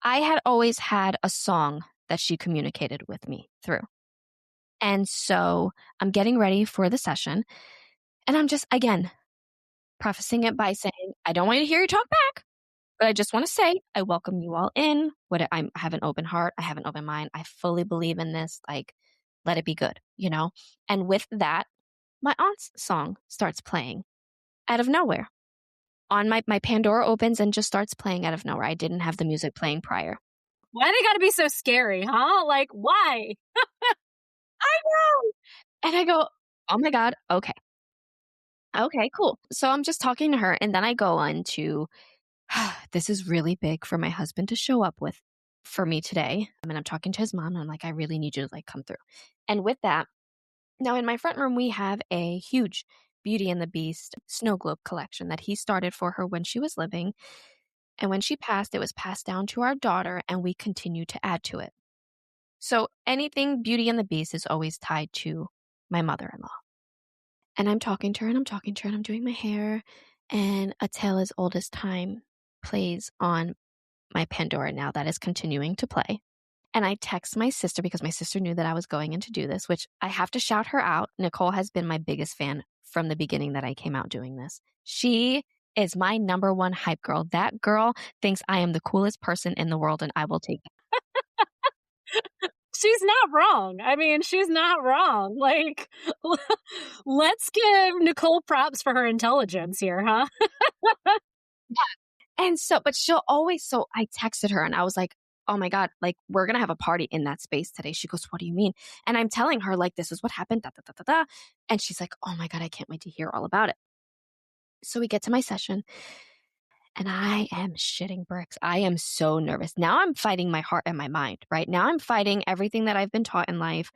I had always had a song that she communicated with me through. And so I'm getting ready for the session, and I'm just again prefacing it by saying, I don't want you to hear you talk back. But I just want to say, I welcome you all in. I have an open heart. I have an open mind. I fully believe in this. Like, let it be good, you know? And with that, my aunt's song starts playing out of nowhere. On my Pandora opens and just starts playing out of nowhere. I didn't have the music playing prior. Why they gotta be so scary, huh? Like, why? I know. And I go, oh my God, okay. Okay, cool. So I'm just talking to her. And then I go on to this is really big for my husband to show up with for me today. I mean, I'm talking to his mom and I'm like, I really need you to like come through. And with that, now in my front room, we have a huge Beauty and the Beast snow globe collection that he started for her when she was living. And when she passed, it was passed down to our daughter and we continue to add to it. So anything Beauty and the Beast is always tied to my mother-in-law. And I'm talking to her and I'm talking to her and I'm doing my hair. And A Tale as Old as Time plays on my Pandora now that is continuing to play. And I text my sister because my sister knew that I was going in to do this, which I have to shout her out. Nicole has been my biggest fan from the beginning that I came out doing this. She is my number one hype girl. That girl thinks I am the coolest person in the world and I will take it. She's not wrong. I mean, she's not wrong. Like, let's give Nicole props for her intelligence here, huh? And so, but she'll always, so I texted her and I was like, oh my God, like we're going to have a party in that space today. She goes, what do you mean? And I'm telling her like, this is what happened, da, da, da, da, da. And she's like, oh my God, I can't wait to hear all about it. So we get to my session and I am shitting bricks. I am so nervous. Now I'm fighting my heart and my mind, right? Now I'm fighting everything that I've been taught in life.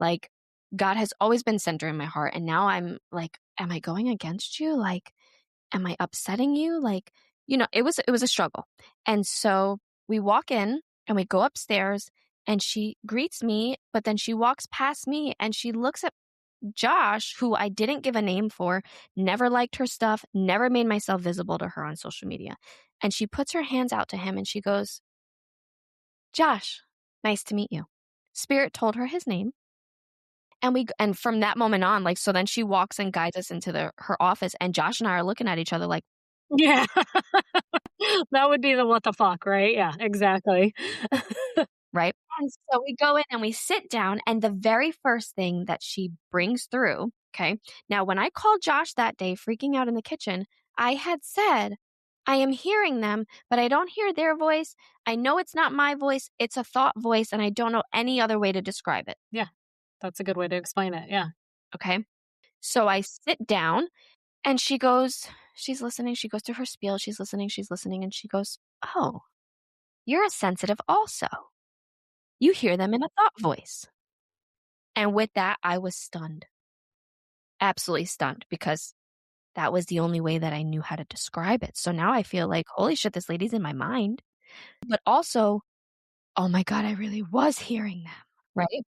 Like God has always been center in my heart. And now I'm like, am I going against you? Like, am I upsetting you? Like, you know, it was a struggle. And so we walk in and we go upstairs and she greets me, but then she walks past me and she looks at Josh, who I didn't give a name for, never liked her stuff, never made myself visible to her on social media. And she puts her hands out to him and she goes, Josh, nice to meet you. Spirit told her his name. And from that moment on, like, so then she walks and guides us into her office and Josh and I are looking at each other like, Yeah. That would be the what the fuck, right? Yeah, exactly. right? And so we go in and we sit down and the very first thing that she brings through, okay? Now, when I called Josh that day freaking out in the kitchen, I had said, I am hearing them, but I don't hear their voice. I know it's not my voice. It's a thought voice and I don't know any other way to describe it. Yeah, that's a good way to explain it. Yeah. Okay. So I sit down and she goes, she's listening. She goes through her spiel. She's listening. And she goes, oh, you're a sensitive also. You hear them in a thought voice. And with that, I was stunned. Absolutely stunned because that was the only way that I knew how to describe it. So now I feel like, holy shit, this lady's in my mind. But also, oh my God, I really was hearing them, right?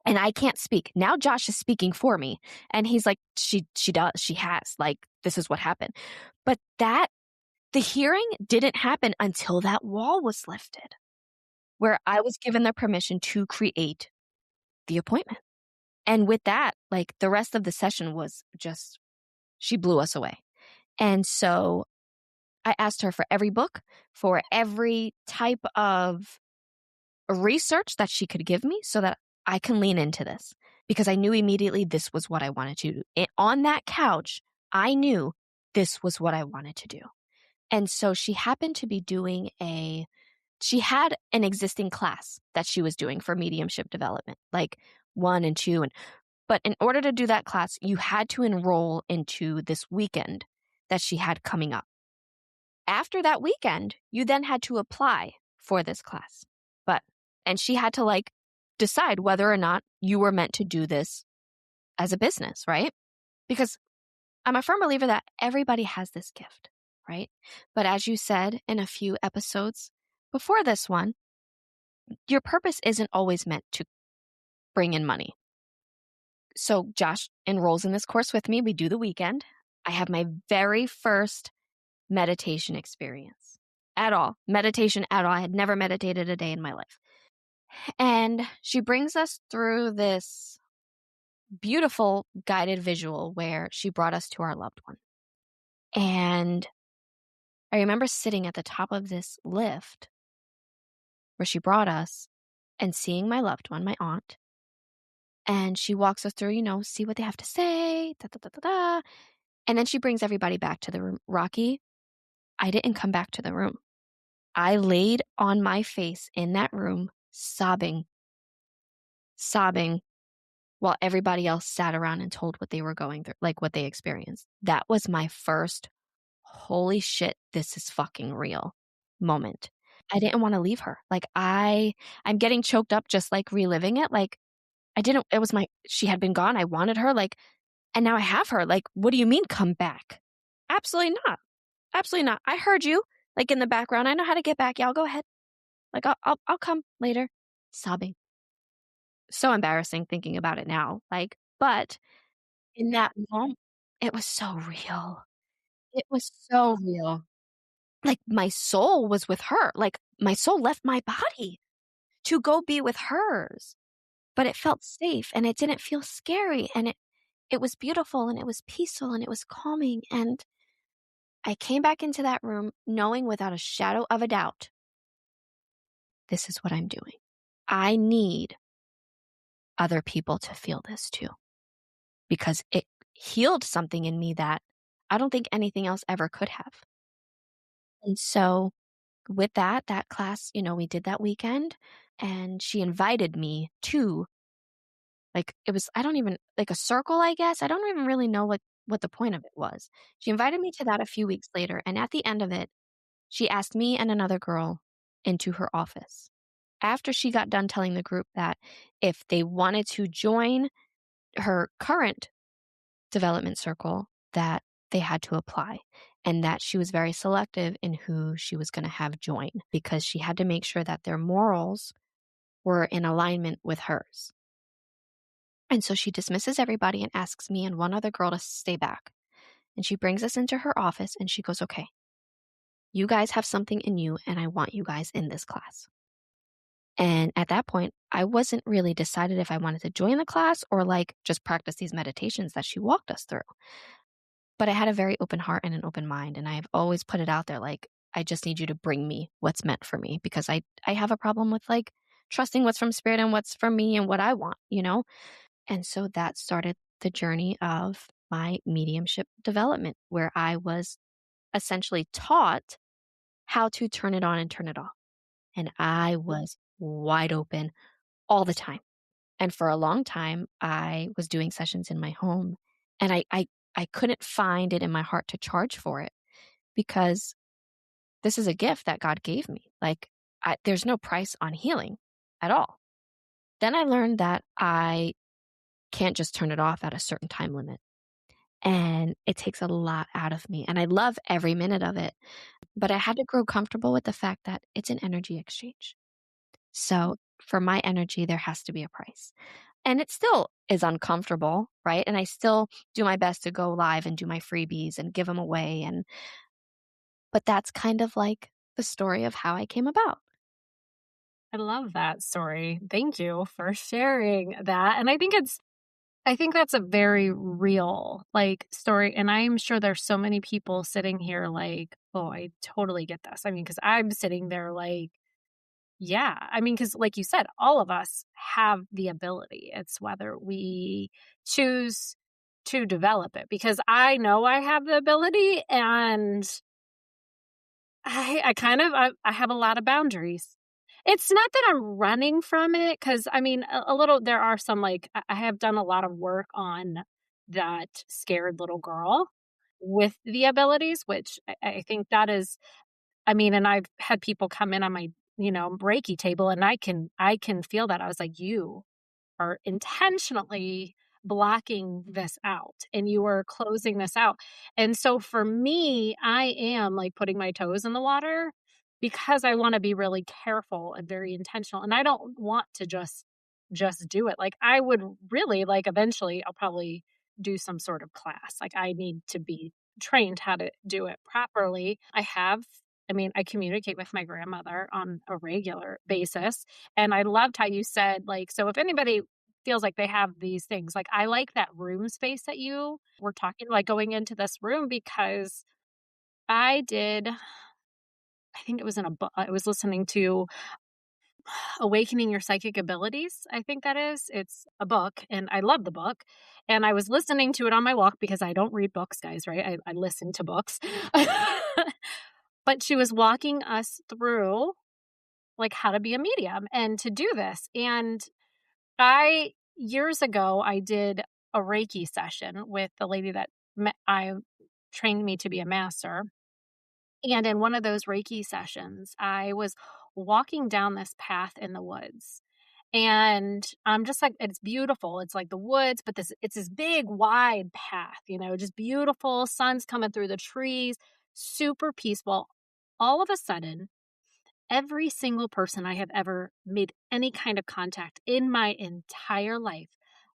and I can't speak. Now Josh is speaking for me. And he's like, she does, she has, like, this is what happened. But the hearing didn't happen until that wall was lifted, where I was given the permission to create the appointment. And with that, like, the rest of the session was just, she blew us away. And so I asked her for every book, for every type of research that she could give me so that I can lean into this, because I knew immediately this was what I wanted to do. On that couch, I knew this was what I wanted to do. And so she happened to be doing she had an existing class that she was doing for mediumship development, like 1 and 2. But in order to do that class, you had to enroll into this weekend that she had coming up. After that weekend, you then had to apply for this class. And she had to, like, decide whether or not you were meant to do this as a business, right? Because I'm a firm believer that everybody has this gift, right? But as you said in a few episodes before this one, your purpose isn't always meant to bring in money. So Josh enrolls in this course with me. We do the weekend. I have my very first meditation experience at all. Meditation at all. I had never meditated a day in my life. And she brings us through this beautiful guided visual where she brought us to our loved one. And I remember sitting at the top of this lift where she brought us and seeing my loved one, my aunt. And she walks us through, see what they have to say, da, da, da, da, da. And then she brings everybody back to the room. Rocky, I didn't come back to the room. I laid on my face in that room, sobbing, while everybody else sat around and told what they were going through, like what they experienced. That was my first, holy shit, this is fucking real moment. I didn't want to leave her. Like, I'm getting choked up just like reliving it. Like, she had been gone. I wanted her, like, and now I have her. Like, what do you mean come back? Absolutely not. Absolutely not. I heard you, like, in the background. I know how to get back. Y'all go ahead. Like, I'll come later. Sobbing. So embarrassing thinking about it now. Like, but in that moment, it was so real. It was so real. Like, my soul was with her. Like, my soul left my body to go be with hers. But it felt safe and it didn't feel scary. And it was beautiful and it was peaceful and it was calming. And I came back into that room knowing without a shadow of a doubt, this is what I'm doing. I need other people to feel this too, because it healed something in me that I don't think anything else ever could have. And so with that class, we did that weekend, and she invited me to, like, it was, I don't even, like, a circle, I guess. I don't even really know what the point of it was. She invited me to that a few weeks later. And at the end of it, she asked me and another girl into her office after she got done telling the group that if they wanted to join her current development circle, that they had to apply, and that she was very selective in who she was going to have join, because she had to make sure that their morals were in alignment with hers. And so she dismisses everybody and asks me and one other girl to stay back. And she brings us into her office and she goes, okay, you guys have something in you and I want you guys in this class. And at that point, I wasn't really decided if I wanted to join the class or, like, just practice these meditations that she walked us through. But I had a very open heart and an open mind. And I've always put it out there, like, I just need you to bring me what's meant for me, because I have a problem with, like, trusting what's from spirit and what's from me and what I want, And so that started the journey of my mediumship development, where I was essentially taught how to turn it on and turn it off. And I was wide open all the time. And for a long time, I was doing sessions in my home, and I couldn't find it in my heart to charge for it, because this is a gift that God gave me. Like, there's no price on healing at all. Then I learned that I can't just turn it off at a certain time limit. And it takes a lot out of me. And I love every minute of it. But I had to grow comfortable with the fact that it's an energy exchange. So for my energy, there has to be a price. And it still is uncomfortable, right? And I still do my best to go live and do my freebies and give them away. But that's kind of like the story of how I came about. I love that story. Thank you for sharing that. And I think that's a very real like story. And I'm sure there's so many people sitting here like, oh, I totally get this. I mean, because I'm sitting there like, yeah. I mean, because like you said, all of us have the ability. It's whether we choose to develop it. Because I know I have the ability and I have a lot of boundaries. It's not that I'm running from it, because I mean, a little there are some, like, I have done a lot of work on that scared little girl with the abilities, which I think that is I mean, and I've had people come in on my, Reiki table, and I can feel that. I was like, "You are intentionally blocking this out and you are closing this out." And so for me, I am like putting my toes in the water because I want to be really careful and very intentional. And I don't want to just do it. Like I would really like eventually I'll probably do some sort of class. Like I need to be trained how to do it properly. I mean, I communicate with my grandmother on a regular basis. And I loved how you said, like, so if anybody feels like they have these things, like, I like that room space that you were talking, like, going into this room because I did, I think it was in a book, I was listening to Awakening Your Psychic Abilities, I think that is. It's a book, and I love the book. And I was listening to it on my walk because I don't read books, guys, right? I listen to books. But she was walking us through like how to be a medium and to do this. And years ago, I did a Reiki session with the lady that I trained me to be a master. And in one of those Reiki sessions, I was walking down this path in the woods. And I'm just like, it's beautiful. It's like the woods, but it's this big, wide path, just beautiful. Sun's coming through the trees, super peaceful. All of a sudden, every single person I have ever made any kind of contact in my entire life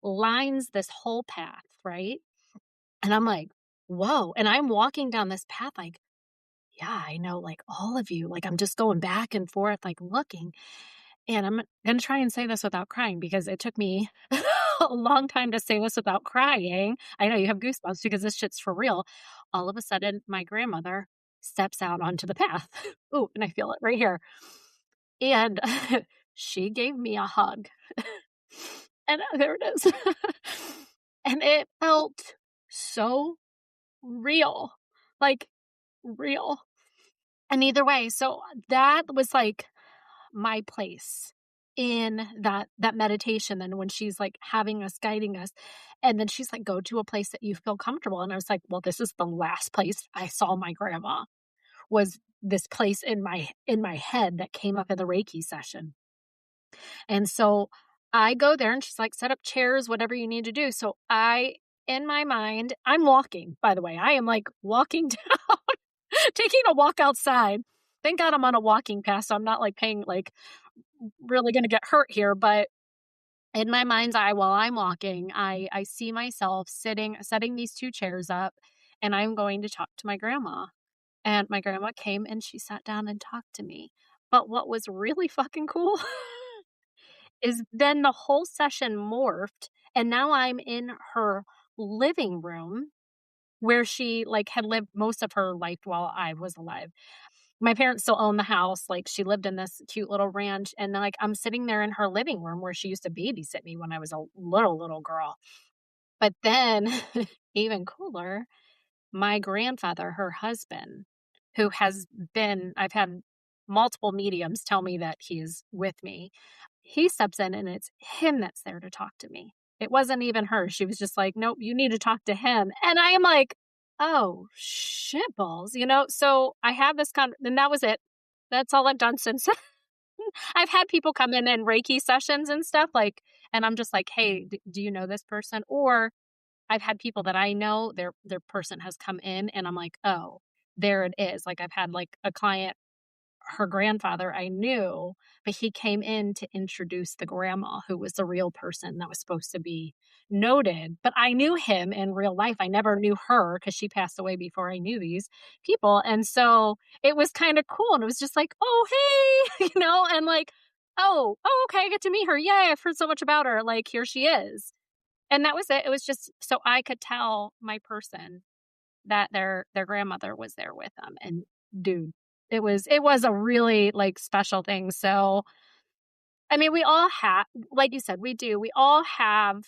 lines this whole path, right? And I'm like, whoa. And I'm walking down this path like, yeah, I know like all of you. Like I'm just going back and forth, like looking. And I'm going to try and say this without crying because it took me a long time to say this without crying. I know you have goosebumps because this shit's for real. All of a sudden, my grandmother steps out onto the path. Ooh, and I feel it right here. And she gave me a hug. And there it is. And it felt so real, like real. And either way, so that was like my place in that meditation. And when she's like having us, guiding us, and then she's like, go to a place that you feel comfortable. And I was like, well, this is the last place I saw my grandma, was this place in my head that came up in the Reiki session. And so I go there and she's like, set up chairs, whatever you need to do. So in my mind, I'm walking, by the way, I am like walking down, taking a walk outside. Thank God I'm on a walking path. So I'm not like paying, like really going to get hurt here. But in my mind's eye, while I'm walking, I see myself setting these two chairs up, and I'm going to talk to my grandma. And my grandma came and she sat down and talked to me. But what was really fucking cool is then the whole session morphed, and now I'm in her living room where she, like, had lived most of her life while I was alive. My parents still own the house, like, she lived in this cute little ranch, and, like, I'm sitting there in her living room where she used to babysit me when I was a little girl. But then, even cooler, my grandfather, her husband, who has been I've had multiple mediums tell me that he's with me. He steps in and it's him that's there to talk to me. It wasn't even her. She was just like, "Nope, you need to talk to him." And I am like, "Oh, shit balls," So I have this and that was it. That's all I've done since. I've had people come in Reiki sessions and stuff like, and I'm just like, "Hey, do you know this person?" Or I've had people that I know, their person has come in and I'm like, "Oh, there it is." Like I've had like a client, her grandfather I knew, but he came in to introduce the grandma who was the real person that was supposed to be noted. But I knew him in real life. I never knew her because she passed away before I knew these people. And so it was kind of cool. And it was just like, oh, hey, and like, oh, okay, I get to meet her. Yay, I've heard so much about her. Like, here she is. And that was it. It was just so I could tell my person that their grandmother was there with them. And dude, it was a really like special thing. So I mean, we all have, like you said, we do. We all have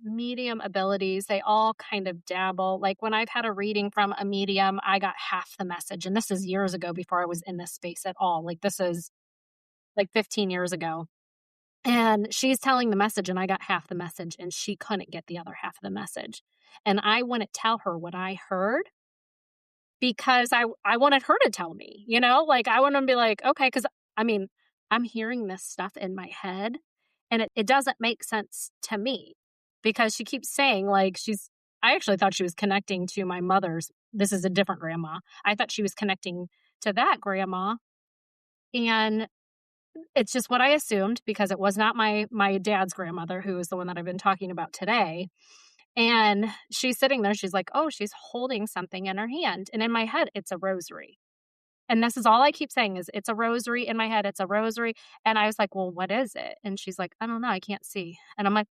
medium abilities. They all kind of dabble. Like when I've had a reading from a medium, I got half the message. And this is years ago before I was in this space at all. Like this is like 15 years ago. And she's telling the message, and I got half the message, and she couldn't get the other half of the message. And I wouldn't tell her what I heard because I wanted her to tell me, like I want to be like, okay, because I mean, I'm hearing this stuff in my head, and it doesn't make sense to me because she keeps saying like I actually thought she was connecting to my mother's. This is a different grandma. I thought she was connecting to that grandma, and it's just what I assumed because it was not my dad's grandmother, who is the one that I've been talking about today. And she's sitting there, she's like, "Oh, she's holding something in her hand." And in my head, it's a rosary. And this is all I keep saying is, "It's a rosary." In my head, it's a rosary. And I was like, "Well, what is it?" And she's like, "I don't know, I can't see." And I'm like,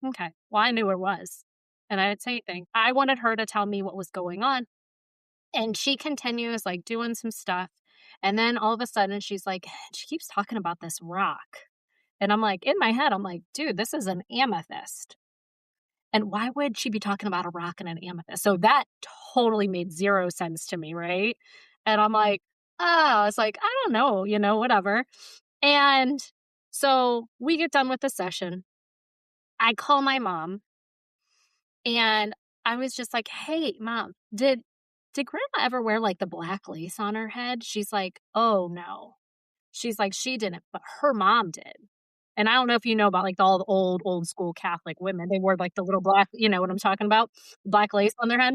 okay. Well, I knew it was. And I didn't say anything. I wanted her to tell me what was going on. And she continues like doing some stuff. And then all of a sudden she's like, she keeps talking about this rock. And I'm like, in my head, I'm like, dude, this is an amethyst. And why would she be talking about a rock and an amethyst? So that totally made zero sense to me, right? And I'm like, oh, it's like, I don't know, whatever. And so we get done with the session. I call my mom and I was just like, hey, mom, did grandma ever wear like the black lace on her head? She's like, oh no. She's like, she didn't, but her mom did. And I don't know if you know about like all the old school Catholic women. They wore like the little black, you know what I'm talking about? Black lace on their head.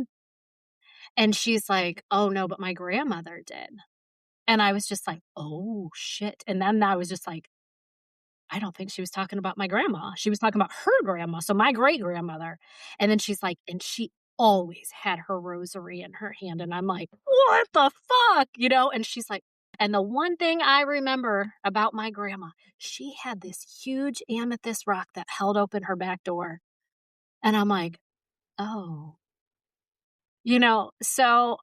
And she's like, oh no, but my grandmother did. And I was just like, oh shit. And then I was just like, I don't think she was talking about my grandma. She was talking about her grandma. So my great grandmother. And then she's like, and she always had her rosary in her hand. And I'm like, what the fuck? And she's like, and the one thing I remember about my grandma, she had this huge amethyst rock that held open her back door. And I'm like, oh, so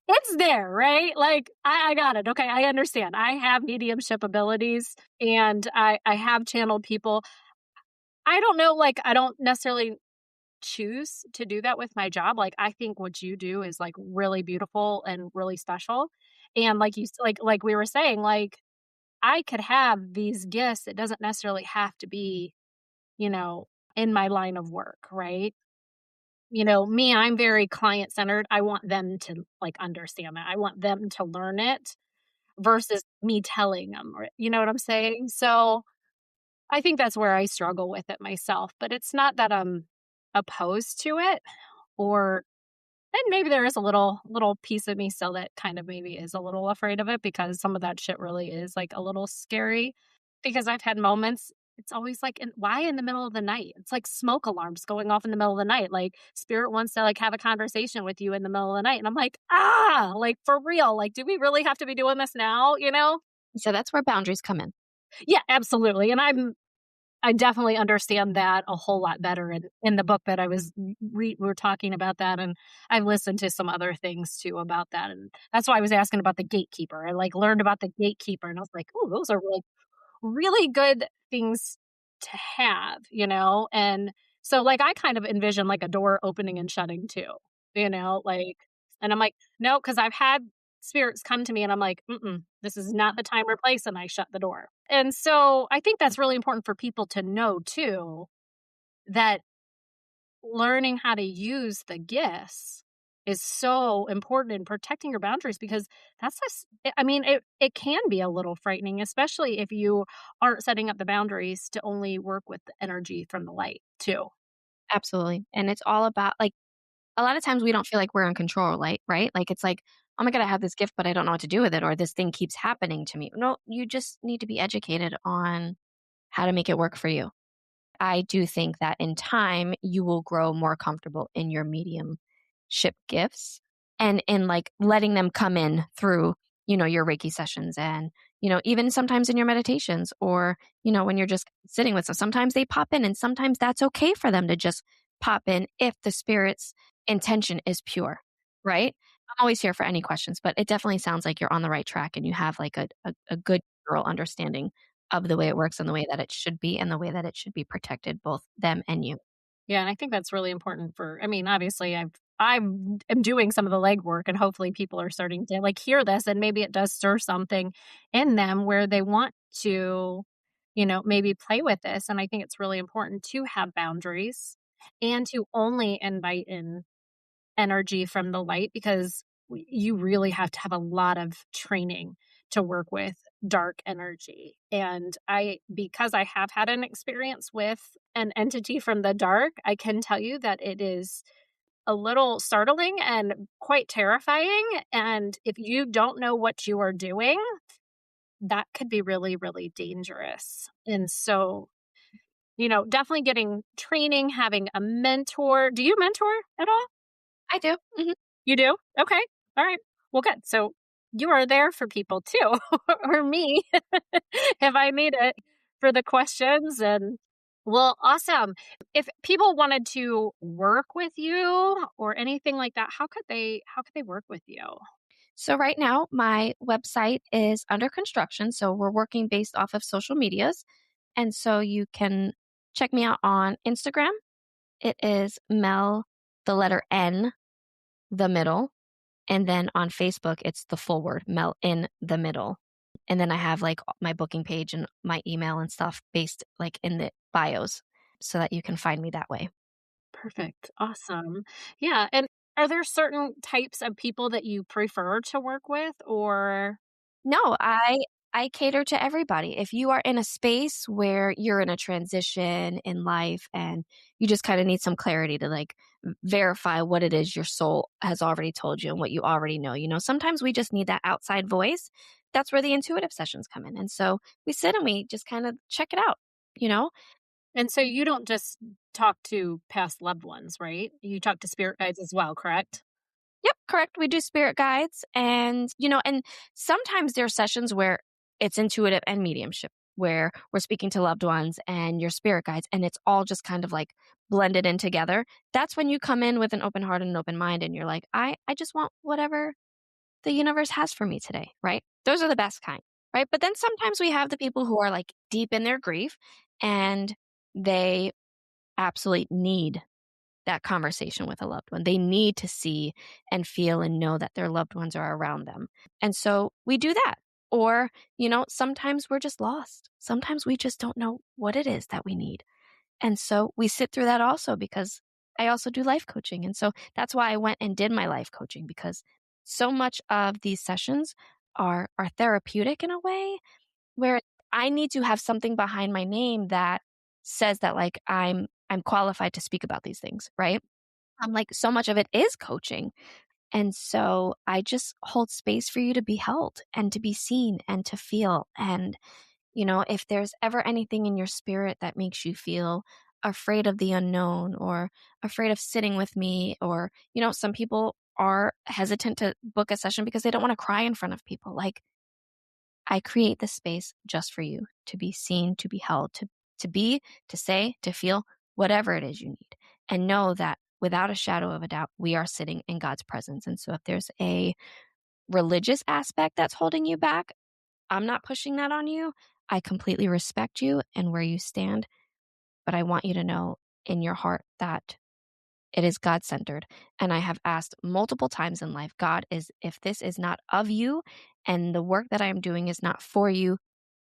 it's there, right? Like, I got it. Okay, I understand. I have mediumship abilities and I have channeled people. I don't know, like, I don't necessarily choose to do that with my job. Like, I think what you do is like really beautiful and really special. And like like we were saying, like I could have these gifts. It doesn't necessarily have to be, you know, in my line of work, right? Me, I'm very client centered. I want them to like understand that. I want them to learn it versus me telling them, you know what I'm saying? So I think that's where I struggle with it myself, but it's not that I'm opposed to it or and maybe there is a little piece of me still that kind of maybe is a little afraid of it because some of that shit really is like a little scary because I've had moments it's always like why in the middle of the night? It's like smoke alarms going off in the middle of the night. Like spirit wants to like have a conversation with you in the middle of the night. And I'm like, like for real. Like, do we really have to be doing this now? So that's where boundaries come in. Yeah, absolutely. And I definitely understand that a whole lot better in the book that I was we were talking about that, and I've listened to some other things too about that, and that's why I was asking about the gatekeeper. I like learned about the gatekeeper, and I was like, oh, those are really good things to have. And so like I kind of envision like a door opening and shutting too, like, and I'm like, no, because I've had spirits come to me and I'm like, this is not the time or place, and I shut the door. And so I think that's really important for people to know too, that learning how to use the gifts is so important in protecting your boundaries because that's I mean, it can be a little frightening, especially if you aren't setting up the boundaries to only work with the energy from the light too. Absolutely. And it's all about like a lot of times we don't feel like we're in control, right? Like it's like, oh my God, I have this gift, but I don't know what to do with it, or this thing keeps happening to me. No, you just need to be educated on how to make it work for you. I do think that in time, you will grow more comfortable in your mediumship gifts and in like letting them come in through, your Reiki sessions and, even sometimes in your meditations or, when you're just sitting with them. Sometimes they pop in and sometimes that's okay for them to just pop in if the spirit's intention is pure, right? I'm always here for any questions, but it definitely sounds like you're on the right track and you have like a good general understanding of the way it works and the way that it should be and the way that it should be protected, both them and you. Yeah, and I think that's really important obviously I'm doing some of the legwork and hopefully people are starting to like hear this and maybe it does stir something in them where they want to, maybe play with this. And I think it's really important to have boundaries and to only invite in energy from the light because you really have to have a lot of training to work with dark energy. And because I have had an experience with an entity from the dark, I can tell you that it is a little startling and quite terrifying. And if you don't know what you are doing, that could be really, really dangerous. And so, definitely getting training, having a mentor. Do you mentor at all? I do. You do? Okay. All right. Well, good. So you are there for people too, or me, if I need it for the questions. And well, awesome. If people wanted to work with you or anything like that, how could they work with you? So right now, my website is under construction. So we're working based off of social medias. And so you can check me out on Instagram. It is Mel, the letter N, the middle. And then on Facebook, it's the full word, Mel in the middle. And then I have like my booking page and my email and stuff based like in the bios so that you can find me that way. Perfect. Awesome. Yeah. And are there certain types of people that you prefer to work with or No, I cater to everybody. If you are in a space where you're in a transition in life and you just kind of need some clarity to like verify what it is your soul has already told you and what you already know. Sometimes we just need that outside voice. That's where the intuitive sessions come in. And so we sit and we just kind of check it out, you know? and so you don't just talk to past loved ones, right? You talk to spirit guides as well, correct? Yep, correct. We do spirit guides and sometimes there are sessions where it's intuitive and mediumship where we're speaking to loved ones and your spirit guides and it's all just kind of like blended in together. That's when you come in with an open heart and an open mind and you're like, I just want whatever the universe has for me today, right? Those are the best kind, right? But then sometimes we have the people who are like deep in their grief and they absolutely need that conversation with a loved one. They need to see and feel and know that their loved ones are around them. And so we do that. Or, sometimes we're just lost. Sometimes we just don't know what it is that we need. And so we sit through that also because I also do life coaching. And so that's why I went and did my life coaching because so much of these sessions are therapeutic in a way where I need to have something behind my name that says that like I'm qualified to speak about these things, right? I'm like so much of it is coaching. And so I just hold space for you to be held and to be seen and to feel. And, if there's ever anything in your spirit that makes you feel afraid of the unknown or afraid of sitting with me, or, some people are hesitant to book a session because they don't want to cry in front of people. Like, I create the space just for you to be seen, to be held, to be, to say, to feel whatever it is you need. And know that without a shadow of a doubt, we are sitting in God's presence. And so if there's a religious aspect that's holding you back, I'm not pushing that on you. I completely respect you and where you stand. But I want you to know in your heart that it is God centered. And I have asked multiple times in life, God, if this is not of you and the work that I am doing is not for you,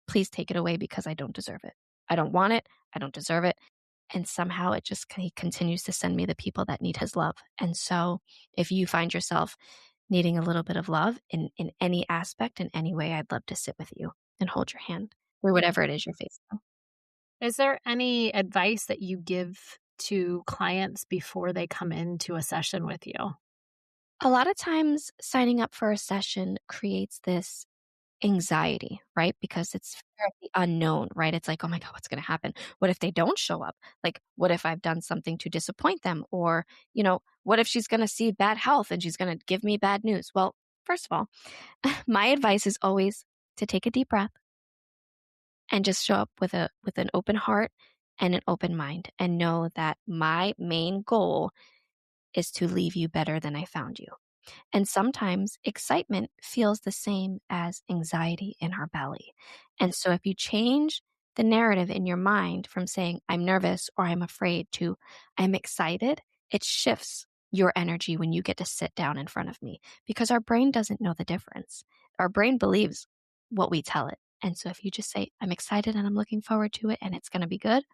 please take it away because I don't deserve it. I don't want it. I don't deserve it. And somehow he continues to send me the people that need his love. And so if you find yourself needing a little bit of love in any aspect, in any way, I'd love to sit with you and hold your hand through whatever it is you're facing. Is there any advice that you give to clients before they come into a session with you? A lot of times, signing up for a session creates this anxiety, right? Because it's fear of the unknown, right? It's like, oh my God, what's going to happen? What if they don't show up? Like, what if I've done something to disappoint them? Or, what if she's going to see bad health and she's going to give me bad news? Well, first of all, my advice is always to take a deep breath and just show up with an open heart and an open mind and know that my main goal is to leave you better than I found you. And sometimes excitement feels the same as anxiety in our belly. And so if you change the narrative in your mind from saying, I'm nervous or I'm afraid to, I'm excited, it shifts your energy when you get to sit down in front of me because our brain doesn't know the difference. Our brain believes what we tell it. And so if you just say, I'm excited and I'm looking forward to it and it's going to be good,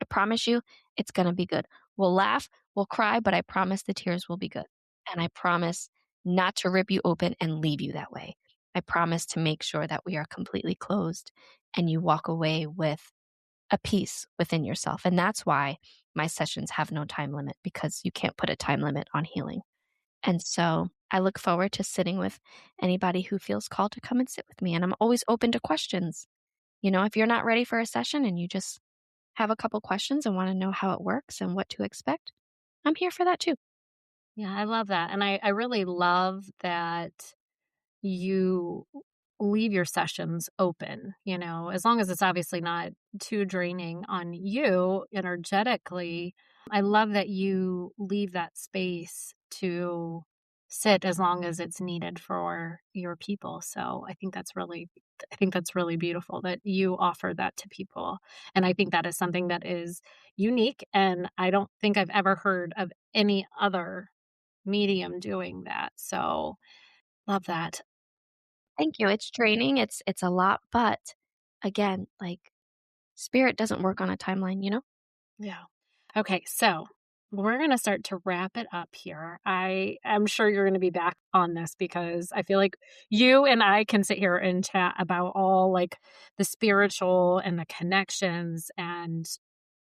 I promise you it's going to be good. We'll laugh, we'll cry, but I promise the tears will be good. And I promise not to rip you open and leave you that way. I promise to make sure that we are completely closed and you walk away with a peace within yourself. And that's why my sessions have no time limit because you can't put a time limit on healing. And so I look forward to sitting with anybody who feels called to come and sit with me. And I'm always open to questions. If you're not ready for a session and you just have a couple questions and want to know how it works and what to expect, I'm here for that too. Yeah, I love that. And I really love that you leave your sessions open, as long as it's obviously not too draining on you energetically. I love that you leave that space to sit as long as it's needed for your people. So I think that's really beautiful that you offer that to people. And I think that is something that is unique. And I don't think I've ever heard of any other medium doing that. So love that. Thank you. It's draining. It's a lot, but again, like spirit doesn't work on a timeline? Yeah. Okay, so we're going to start to wrap it up here. I am sure you're going to be back on this because I feel like you and I can sit here and chat about all like the spiritual and the connections and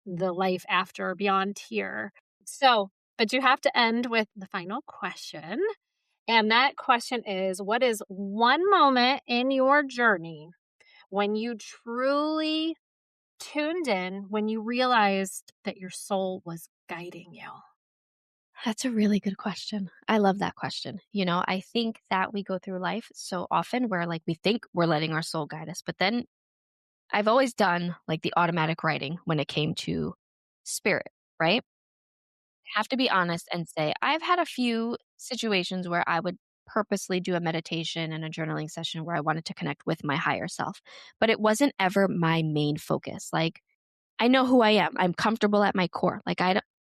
the life after beyond here. So, but you have to end with the final question. And that question is, what is one moment in your journey when you truly tuned in, when you realized that your soul was guiding you? That's a really good question. I love that question. I think that we go through life so often where like we think we're letting our soul guide us, but then I've always done like the automatic writing when it came to spirit, right? Have to be honest and say I've had a few situations where I would purposely do a meditation and a journaling session where I wanted to connect with my higher self, but it wasn't ever my main focus. Like I know who I am. I'm comfortable at my core. Like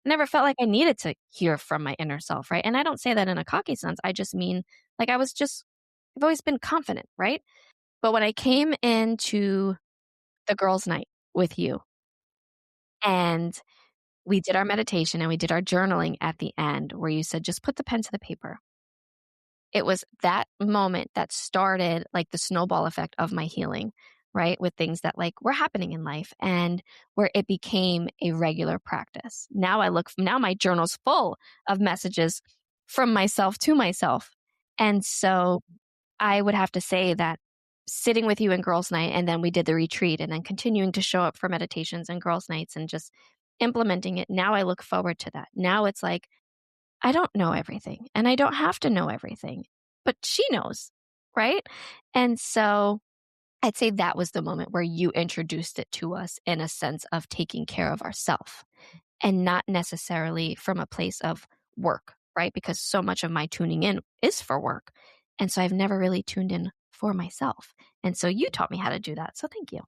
never felt like I needed to hear from my inner self, right? And I don't say that in a cocky sense. I just mean like I've always been confident, right? But when I came into the girls' night with you and we did our meditation and we did our journaling at the end where you said, just put the pen to the paper. It was that moment that started like the snowball effect of my healing, right? With things that like were happening in life and where it became a regular practice. Now my journal's full of messages from myself to myself. And so I would have to say that sitting with you in girls' night and then we did the retreat and then continuing to show up for meditations and girls' nights and just implementing it. Now I look forward to that. Now it's like, I don't know everything and I don't have to know everything, but she knows, right? And so I'd say that was the moment where you introduced it to us in a sense of taking care of ourselves and not necessarily from a place of work, right? Because so much of my tuning in is for work. And so I've never really tuned in for myself. And so you taught me how to do that. So thank you.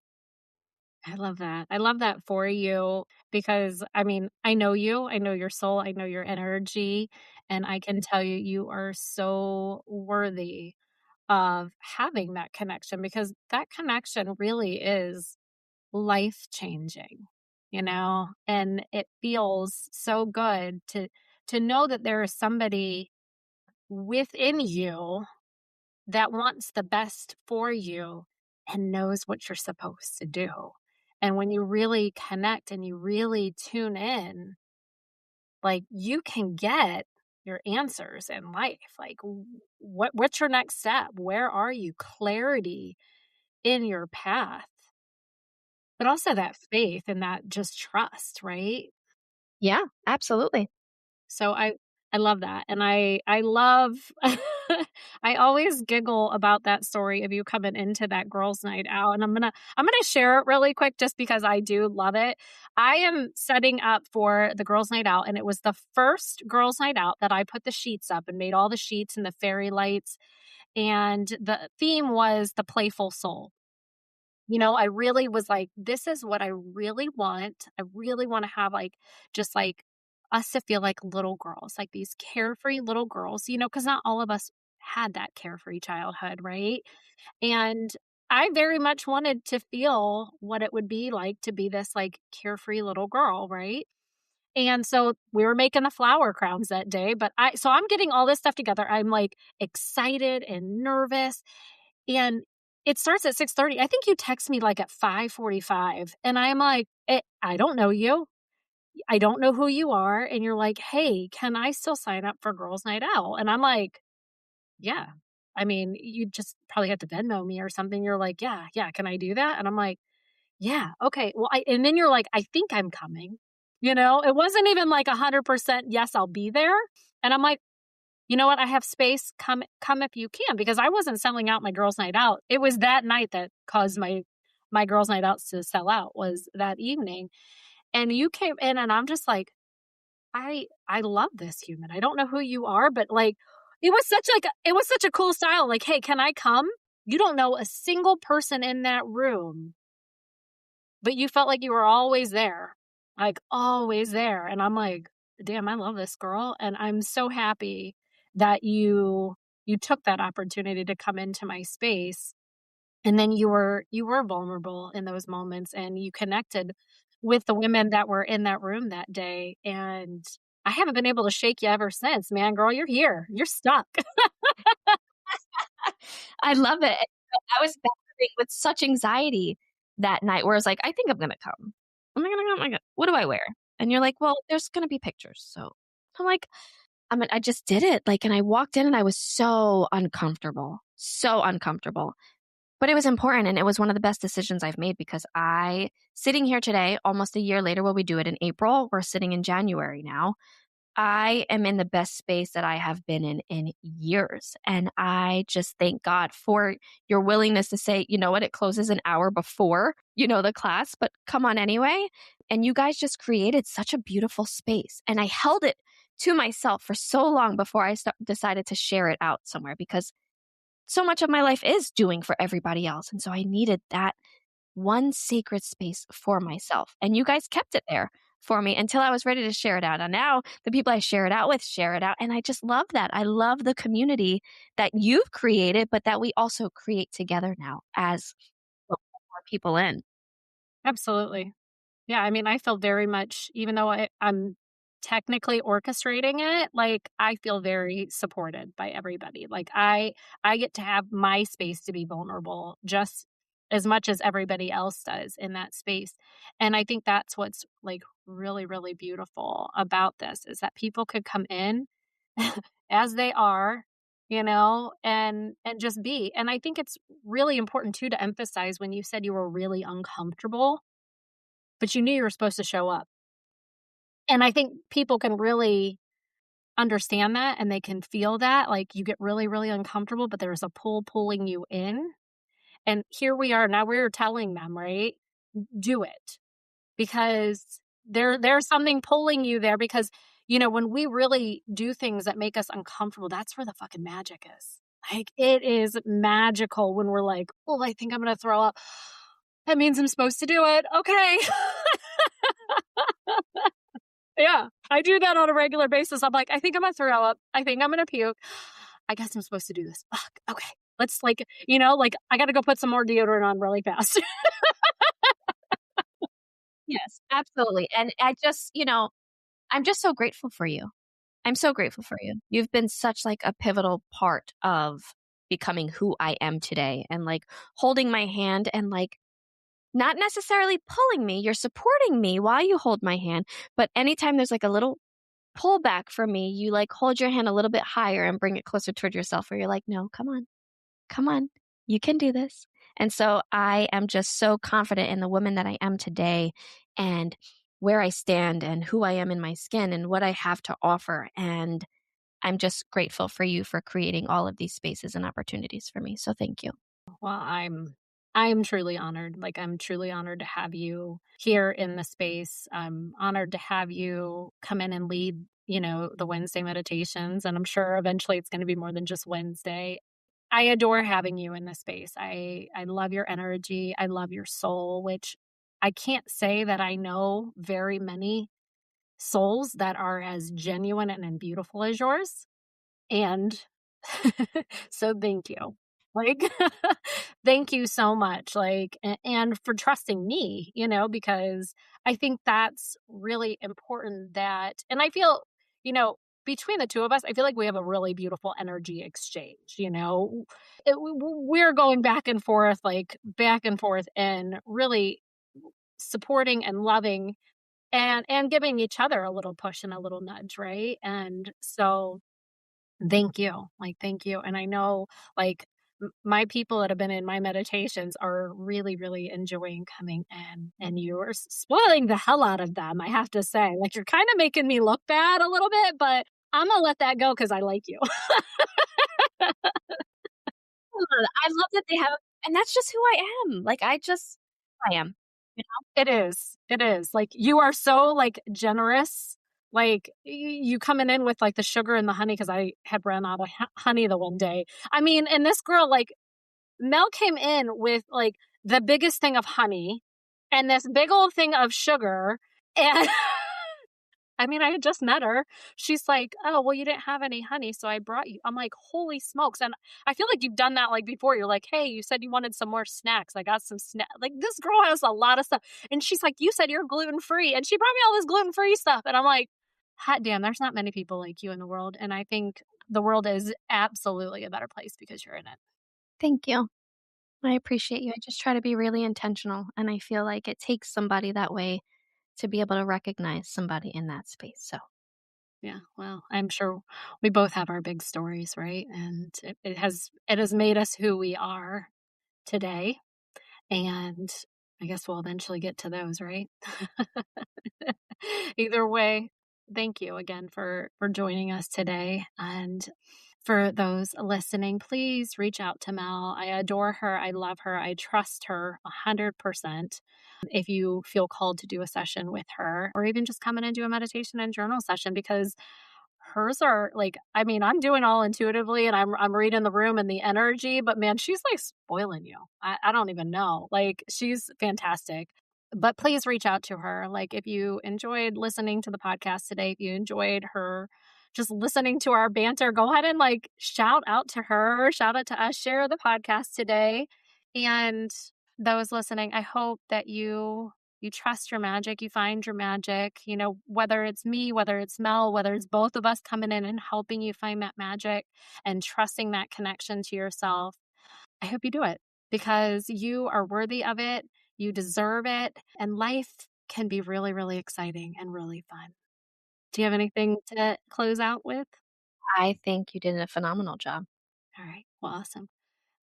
I love that. I love that for you because I mean, I know you, I know your soul, I know your energy, and I can tell you, you are so worthy of having that connection because that connection really is life changing, and it feels so good to know that there is somebody within you that wants the best for you and knows what you're supposed to do. And when you really connect and you really tune in, like you can get your answers in life. Like what's your next step? Where are you? Clarity in your path, but also that faith and that just trust, right? Yeah, absolutely. So I love that, and I love I always giggle about that story of you coming into that girls' night out, and I'm gonna share it really quick just because I do love it. I am setting up for the girls' night out, and it was the first girls' night out that I put the sheets up and made all the sheets and the fairy lights, and the theme was the playful soul. I really was like, this is what I really want. I really want to have like just like us to feel like little girls, like these carefree little girls, because not all of us had that carefree childhood, right? And I very much wanted to feel what it would be like to be this like carefree little girl, right? And so we were making the flower crowns that day, but I'm getting all this stuff together. I'm like excited and nervous, and it starts at 6:30. I think you text me like at 5:45, and I'm like, I don't know you. I don't know who you are. And you're like, hey, can I still sign up for Girls Night Out? And I'm like, yeah. I mean, you just probably have to Venmo me or something. You're like, yeah, yeah. Can I do that? And I'm like, yeah, okay. Well, and then you're like, I think I'm coming. It wasn't even like 100% yes, I'll be there. And I'm like, you know what? I have space. Come if you can, because I wasn't selling out my girls' night out. It was that night that caused my girls' night outs to sell out, was that evening. And you came in, and I'm just like, I love this human. I don't know who you are, but like it was such a cool style. Like, hey, can I come? You don't know a single person in that room, but you felt like you were always there. Like always there. And I'm like, damn, I love this girl. And I'm so happy that you took that opportunity to come into my space. And then you were vulnerable in those moments, and you connected with the women that were in that room that day. And I haven't been able to shake you ever since, man. Girl, you're here. You're stuck. I love it. I was battling with such anxiety that night where I was like, I think I'm gonna come. Am I gonna come? What do I wear? And you're like, well, there's gonna be pictures. So I'm like, I just did it. Like, and I walked in and I was so uncomfortable. So uncomfortable. But it was important, and it was one of the best decisions I've made, because sitting here today, almost a year later, we do it in April, we're sitting in January now. I am in the best space that I have been in years. And I just thank God for your willingness to say, you know what, it closes an hour before, the class, but come on anyway. And you guys just created such a beautiful space. And I held it to myself for so long before I decided to share it out somewhere, because so much of my life is doing for everybody else. And so I needed that one sacred space for myself. And you guys kept it there for me until I was ready to share it out. And now the people I share it out with share it out. And I just love that. I love the community that you've created, but that we also create together now as more people in. Absolutely. Yeah, I mean, I feel very much, even though I'm technically orchestrating it, like I feel very supported by everybody. Like I get to have my space to be vulnerable just as much as everybody else does in that space. And I think that's what's like really, really beautiful about this, is that people could come in as they are, and just be. And I think it's really important too to emphasize when you said you were really uncomfortable, but you knew you were supposed to show up. And I think people can really understand that, and they can feel that. Like you get really, really uncomfortable, but there's a pull pulling you in. And here we are. Now we're telling them, right? Do it, because there's something pulling you there, because when we really do things that make us uncomfortable, that's where the fucking magic is. Like it is magical when we're like, oh, I think I'm gonna throw up. That means I'm supposed to do it. Okay. Yeah, I do that on a regular basis. I'm like, I think I'm gonna throw up. I think I'm gonna puke. I guess I'm supposed to do this. Fuck. Okay. Let's like I gotta go put some more deodorant on really fast. Yes, absolutely. And I'm just so grateful for you. I'm so grateful for you. You've been such like a pivotal part of becoming who I am today, and like holding my hand, and like not necessarily pulling me. You're supporting me while you hold my hand. But anytime there's like a little pull back from me, you like hold your hand a little bit higher and bring it closer toward yourself where you're like, no, come on, you can do this. And so I am just so confident in the woman that I am today and where I stand and who I am in my skin and what I have to offer. And I'm just grateful for you for creating all of these spaces and opportunities for me. So thank you. Well, I'm truly honored. Like, I'm truly honored to have you here in the space. I'm honored to have you come in and lead, the Wednesday meditations. And I'm sure eventually it's going to be more than just Wednesday. I adore having you in this space. I love your energy. I love your soul, which I can't say that I know very many souls that are as genuine and beautiful as yours. And so thank you. Like, thank you so much. Like, and for trusting me, because I think that's really important and I feel, between the two of us, I feel like we have a really beautiful energy exchange, we're going back and forth and really supporting and loving and giving each other a little push and a little nudge. Right. And so, thank you. Like, thank you. And I know, like, my people that have been in my meditations are really, really enjoying coming in, and you are spoiling the hell out of them. I have to say, like, you're kind of making me look bad a little bit, but I'm going to let that go because I like you. I love that they have, and that's just who I am. Like, I am. It is. It is. Like, you are so, like, generous. Like, you coming in with, like, the sugar and the honey, because I had run out of honey the one day. I mean, and this girl, like, Mel came in with, like, the biggest thing of honey and this big old thing of sugar. And I mean, I had just met her. She's like, oh, well, you didn't have any honey, so I brought you. I'm like, holy smokes. And I feel like you've done that, like, before. You're like, hey, you said you wanted some more snacks. I got some snacks. Like, this girl has a lot of stuff. And she's like, you said you're gluten-free. And she brought me all this gluten-free stuff. And I'm like, hot damn, there's not many people like you in the world. And I think the world is absolutely a better place because you're in it. Thank you. I appreciate you. I just try to be really intentional. And I feel like it takes somebody that way to be able to recognize somebody in that space. So, yeah, well, I'm sure we both have our big stories, right? And it has made us who we are today. And I guess we'll eventually get to those, right? Either way, thank you again for joining us today. And for those listening, please reach out to Mel. I adore her. I love her. I trust her 100%. If you feel called to do a session with her, or even just come in and do a meditation and journal session, because hers are like, I mean, I'm doing all intuitively and I'm reading the room and the energy, but man, she's like spoiling you. I don't even know. Like, she's fantastic. But please reach out to her. Like, if you enjoyed listening to the podcast today, if you enjoyed her just listening to our banter, go ahead and, like, shout out to her, shout out to us, share the podcast today. And those listening, I hope that you trust your magic, you find your magic, whether it's me, whether it's Mel, whether it's both of us coming in and helping you find that magic and trusting that connection to yourself. I hope you do it because you are worthy of it. You deserve it. And life can be really, really exciting and really fun. Do you have anything to close out with? I think you did a phenomenal job. All right. Well, awesome.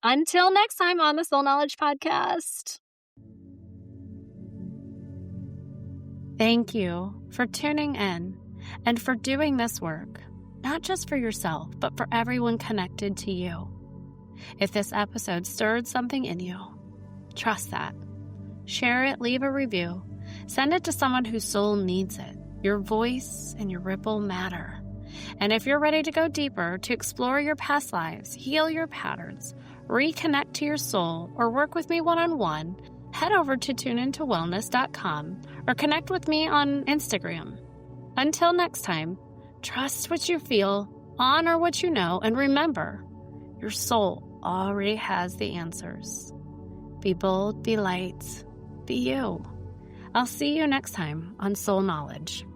Until next time on the Soul Knowledge Podcast. Thank you for tuning in and for doing this work, not just for yourself, but for everyone connected to you. If this episode stirred something in you, trust that. Share it, leave a review, send it to someone whose soul needs it. Your voice and your ripple matter. And if you're ready to go deeper, to explore your past lives, heal your patterns, reconnect to your soul, or work with me one-on-one, head over to tuneintowellness.com or connect with me on Instagram. Until next time, trust what you feel, honor what you know, and remember, your soul already has the answers. Be bold, be light, be you. I'll see you next time on Soul Knowledge.